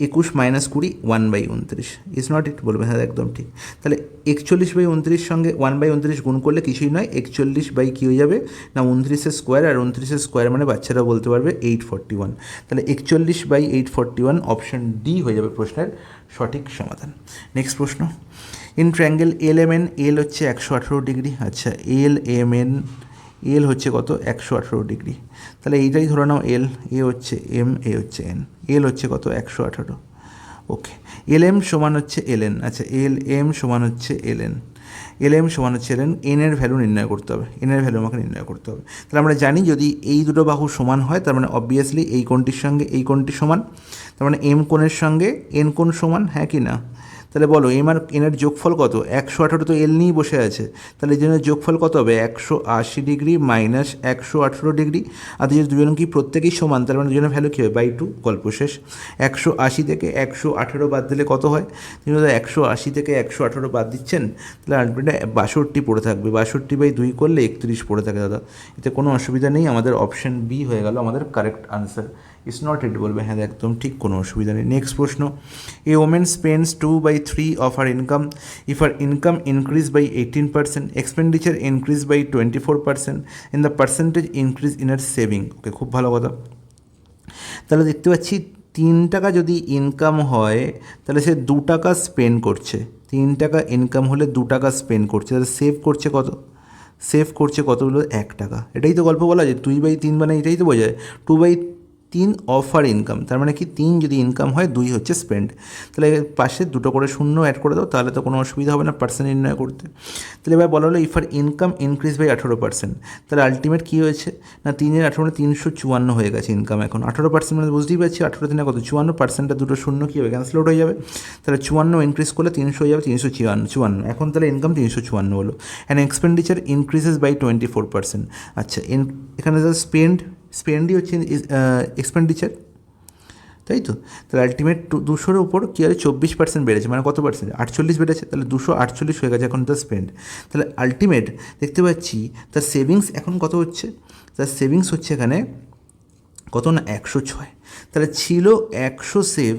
21 - 20 1/29। ইজ নট ইট, বলবে হ্যাঁ একদম ঠিক। তাহলে 41/29 সঙ্গে 1/29 গুণ করলে কিছুই নয়, 41 কী হয়ে যাবে না 29 স্কোয়ার, আর 29 স্কোয়ার মানে বাচ্চারা বলতে পারবে 841। তাহলে 41/841 অপশান ডি হয়ে যাবে প্রশ্নের সঠিক সমাধান। নেক্সট প্রশ্ন, ইন ট্রায়াঙ্গেল LMN, এল হচ্ছে 118 ডিগ্রি। আচ্ছা, LMN, এল হচ্ছে কত 118 ডিগ্রি। তাহলে এইটাই ধরে নাও এল, এ হচ্ছে এম, এ হচ্ছে এন, এল হচ্ছে কত 118। ওকে, এল এম সমান হচ্ছে এল এন। আচ্ছা, এল এম সমান হচ্ছে এল এন, এল এম সমান হচ্ছে এল এন, এন এর ভ্যালু নির্ণয় করতে হবে, এন এর ভ্যালু আমাকে নির্ণয় করতে হবে। তাহলে আমরা জানি যদি এই দুটো বাহু সমান হয় তার মানে অবভিয়াসলি এই কোণটির সঙ্গে এই কোণটি সমান, তার মানে এম কোণের সঙ্গে এন কোণ সমান, হ্যাঁ কি না? তাহলে বলো এম আর এনের যোগফল কত, 118 তো এল নিয়েই বসে আছে, তাহলে এই জন্য যোগফল কত হবে 180 ডিগ্রি মাইনাস 118 ডিগ্রি। আর যদি দুজন কি প্রত্যেকেই সমান, তার মানে দুজনের ভ্যালু কী হবে বাই 2, গল্প শেষ। 180 থেকে 118 বাদ দিলে কত হয়, তিনি 180 থেকে 118 বাদ দিচ্ছেন, তাহলে আলটিমেটলি 62 পড়ে থাকবে, 62/2 করলে 31 পড়ে থাকে দাদা। এতে কোনো অসুবিধা নেই, আমাদের অপশান বি হয়ে গেল আমাদের correct answer. It's not it, বলবে হ্যাঁ একদম ঠিক, কোনো অসুবিধা নেই। নেক্সট প্রশ্ন, a woman spends 2/3 of her income, if her income increase by 18%, expenditure increase by 24%, in the percentage increase in our saving. Okay, খুব ভালো কথা। তাহলে দেখতে পাচ্ছি 3 টাকা যদি ইনকাম হয় তাহলে সে 2 টাকা স্পেন্ড করছে, 3 টাকা ইনকাম হলে 2 টাকা স্পেন্ড করছে, তাহলে সেভ করছে কত, সেভ করছে কতগুলো 1 টাকা। এটাই তো গল্প বলা যায় 2/3 মানে এটাই তো বোঝায় 2/3 অফ আর ইনকাম, তার মানে কি 3 যদি ইনকাম হয় 2 হচ্ছে স্পেন্ড। তাহলে পাশে 2 করে শূন্য অ্যাড করে দাও, তাহলে তো কোনো অসুবিধা হবে না পার্সেন্ট নির্ণয় করতে। তাহলে এবার বলা হলো if our income increase by 18%, তাহলে আলটিমেট কী হয়েছে না 3 × 18 মানে 354 হয়ে গেছে ইনকাম এখন। 18% মানে বুঝতেই পারছি 18 3 কত 54%, দুটো শূন্য কী হবে ক্যান্সেল আউট হয়ে যাবে। তাহলে 54 ইনক্রিজ করলে 300 হয়ে যাবে 354, এখন তাহলে ইনকাম 354 হলো। And expenditure increases by 24%। আচ্ছা, এখানে স্পেন্ডই হচ্ছে এক্সপেন্ডিচার, তাই তো। তাহলে আলটিমেট 200-এর উপর কী হবে 24% বেড়েছে, মানে কত পার্সেন্ট 48 বেড়েছে, তাহলে 248 হয়ে গেছে এখন তার স্পেন্ড। তাহলে আলটিমেট দেখতে পাচ্ছি তার সেভিংস এখন কত হচ্ছে, তার সেভিংস হচ্ছে এখানে কত না 106। তাহলে ছিল 100 সেভ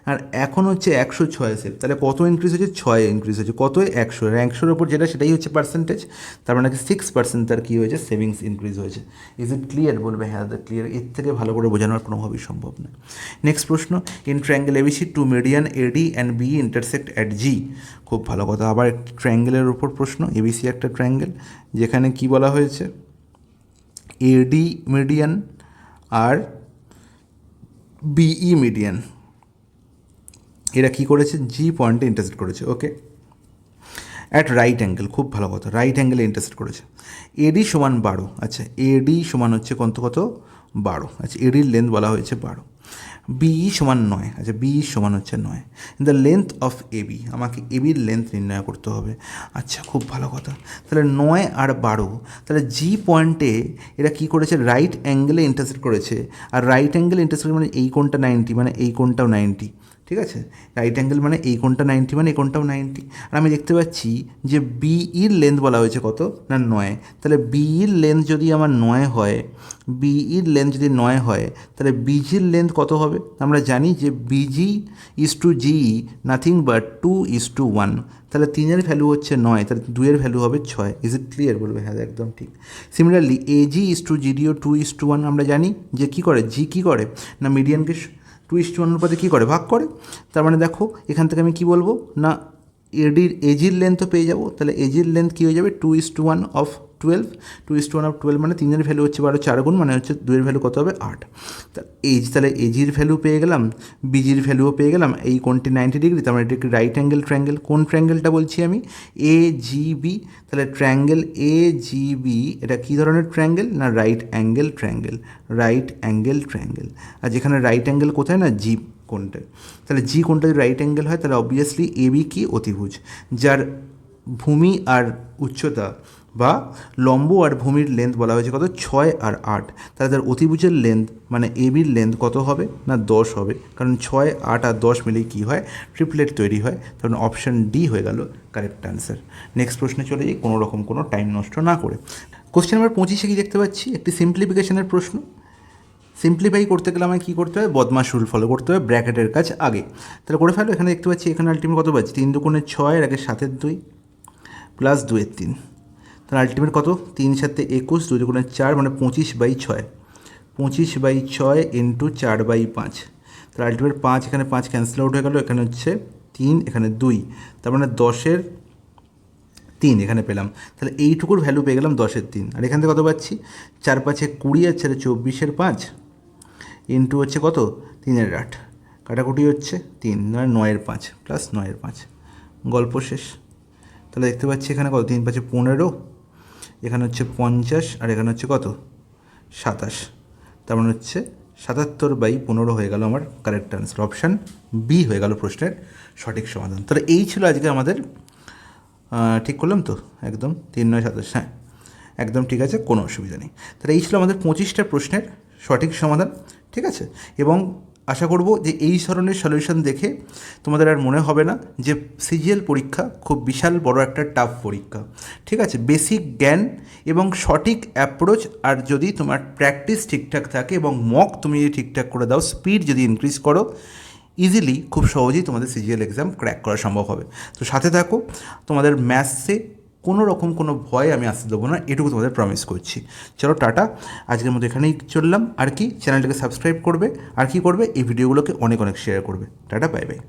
আর এখন হচ্ছে 106 সেভ, তাহলে কত ইনক্রিজ হচ্ছে 6 ইনক্রিজ হচ্ছে, কত 100, 100-এর ওপর যেটা সেটাই হচ্ছে পার্সেন্টেজ, তার মানে 6% তার কী হয়েছে সেভিংস ইনক্রিজ হয়েছে। ইজ ইট ক্লিয়ার, বলবে হ্যাঁ ক্লিয়ার, এর থেকে ভালো করে বোঝানোর কোনোভাবেই সম্ভব নয়। নেক্সট প্রশ্ন, in triangle ABC 2 median AD and B intersect at G। খুব ভালো কথা, আবার একটি ট্রায়াঙ্গেলের উপর প্রশ্ন। ABC একটা ট্রায়াঙ্গেল যেখানে কি বলা হয়েছে AD মিডিয়ান আর BE মিডিয়ান, এরা কী করেছে জি পয়েন্টে ইন্টারসেক্ট করেছে। ওকে, অ্যাট রাইট অ্যাঙ্গেল, খুব ভালো কথা, রাইট অ্যাঙ্গেলে ইন্টারসেক্ট করেছে। AD সমান 12। আচ্ছা, AD সমান হচ্ছে কত 12। আচ্ছা, ADর লেন্থ বলা হয়েছে 12। BE সমান 9। আচ্ছা, BE সমান হচ্ছে 9। দ্য লেন্থ অফ AB, আমাকে ABর লেন্থ নির্ণয় করতে হবে। আচ্ছা, খুব ভালো কথা। তাহলে 9 আর 12, তাহলে জি পয়েন্টে এরা কী করেছে রাইট অ্যাঙ্গেলে ইন্টারসেক্ট করেছে, আর রাইট অ্যাঙ্গেলে ইন্টারসেক্ট মানে এই কোণটা 90 মানে এই কোণটাও 90, ঠিক আছে। রাইট অ্যাঙ্গেল মানে এই কোণটা 90 মানে এই কোণটাও 90। আর আমি দেখতে পাচ্ছি যে BEর লেন্থ বলা হয়েছে কত না 9। তাহলে BEর লেন্থ যদি আমার 9 হয়, BEর লেন্থ যদি 9 হয় তাহলে BGর লেন্থ কত হবে, আমরা জানি যে BG is to GE nothing but 2:1। তাহলে 3-এর ভ্যালু হচ্ছে 9, তাহলে 2-এর ভ্যালু হবে 6। ইজ ইট ক্লিয়ার, বলবে হ্যাঁ একদম ঠিক। সিমিলারলি AG ইজ টু GDও 2:1, আমরা জানি যে কী করে জি কী করে না মিডিয়ানকে 2:1 অনুপাতে কী করে, ভাগ করে। তার মানে দেখো এখান থেকে আমি কি বলবো না, এজির লেন্থও পেয়ে যাবো। তাহলে এজির লেন্থ কী হয়ে যাবে, 2:1 অফ 12, 2:1 অফ 12 মানে 3 ভ্যালু হচ্ছে 12, 4 গুণ মানে হচ্ছে 2 ভ্যালু কত হবে 8। তাহলে এজির ভ্যালু পেয়ে গেলাম, বিজির ভ্যালুও পেয়ে গেলাম। এই কোণটি 90 ডিগ্রি, তার মানে এটা একটি রাইট অ্যাঙ্গেল ট্রায়াঙ্গেল। কোন ট্রায়াঙ্গেলটা বলছি আমি, এজিবি। তাহলে ট্রায়াঙ্গেল এজিবি এটা কী ধরনের ট্রায়াঙ্গেল না, right angle triangle, right angle triangle. আর যেখানে রাইট অ্যাঙ্গেল কোথায় না, জি কোণটা। তাহলে জি কোণটা যদি রাইট অ্যাঙ্গেল হয় তাহলে অবভিয়াসলি এবি কি, অতিভুজ, যার ভূমি আর উচ্চতা বা লম্ব আর ভূমির লেন্থ বলা হয়েছে কত, 6 আর 8। তাহলে তার অতিভুজের লেন্থ মানে এবির লেন্থ কত হবে না, 10 হবে, কারণ 6, 8 আর 10 মিলেই কী হয়, ট্রিপলেট তৈরি হয়। তখন অপশান ডি হয়ে গেল কারেক্ট অ্যান্সার। নেক্সট প্রশ্নে চলে যাই কোনো রকম কোনো টাইম নষ্ট না করে। কোশ্চেন নাম্বার 25 কি দেখতে পাচ্ছি, একটি সিম্পলিফিকেশনের প্রশ্ন। সিম্পলিফাই করতে গেলে আমায় কী করতে হবে, বদমাশ রুল ফলো করতে হবে, ব্র্যাকেটের কাজ আগে। তাহলে করে ফেলো। এখানে দেখতে পাচ্ছি এখানে আলটিমেট কত পাচ্ছি, 3 দুগুণে 6 এর আগে 7 2 প্লাস 2 3। তাহলে আলটিমেট কত, 3 7 21, 2 দুগুণে 4 মানে 25/6, 25/6 ইন্টু 4/5। তাহলে আলটিমেট 5, এখানে 5 ক্যান্সেল আউট হয়ে গেলো, এখানে হচ্ছে 3, এখানে 2, তার মানে 10-এর 3 এখানে পেলাম। তাহলে এইটুকুর ভ্যালু পেয়ে গেলাম 10-এর 3। আর এখান থেকে কত পাচ্ছি, 4 5 20 আর 24-এর 5 ইন্টু হচ্ছে কত, 3-এর 8, কাটাকুটি হচ্ছে 3 9-এর 5 প্লাস 9-এর 5, গল্প শেষ। তাহলে দেখতে পাচ্ছি এখানে কত, 3 5 15, এখানে হচ্ছে 50 আর এখানে হচ্ছে কত 27, তার মানে হচ্ছে 77/15 হয়ে গেল আমার কারেক্ট আনসার। অপশান বি হয়ে গেল প্রশ্নের সঠিক সমাধান। তাহলে এই ছিল আজকে আমাদের, ঠিক করলাম তো একদম, 3 9 27, হ্যাঁ একদম ঠিক আছে, কোনো অসুবিধা নেই। তাহলে এই ছিল আমাদের 25টা প্রশ্নের সঠিক সমাধান, ঠিক আছে। এবং আশা করব যে এই ধরনের সলিউশন দেখে তোমাদের আর মনে হবে না যে সিজিএল পরীক্ষা খুব বিশাল বড় একটা টাফ পরীক্ষা, ঠিক আছে। বেসিক জ্ঞান এবং সঠিক অ্যাপ্রোচ আর যদি তোমার প্র্যাকটিস ঠিকঠাক থাকে এবং মক তুমি যদি ঠিকঠাক করে দাও, স্পিড যদি ইনক্রিজ করো, ইজিলি খুব সহজেই তোমাদের সিজিএল এক্সাম ক্র্যাক করা সম্ভব হবে। তো সাথে থাকো, তোমাদের ম্যাথসে কোনো রকম কোনো ভয় আমি আসতে দেবো না, এটুকু তোমাদের প্রমিস করছি। চলো টাটা, আজকের মতো এখানেই চললাম। আর কি চ্যানেলটাকে সাবস্ক্রাইব করবে, আর কি করবে, এই ভিডিওগুলোকে অনেক অনেক শেয়ার করবে। Tata, bye bye.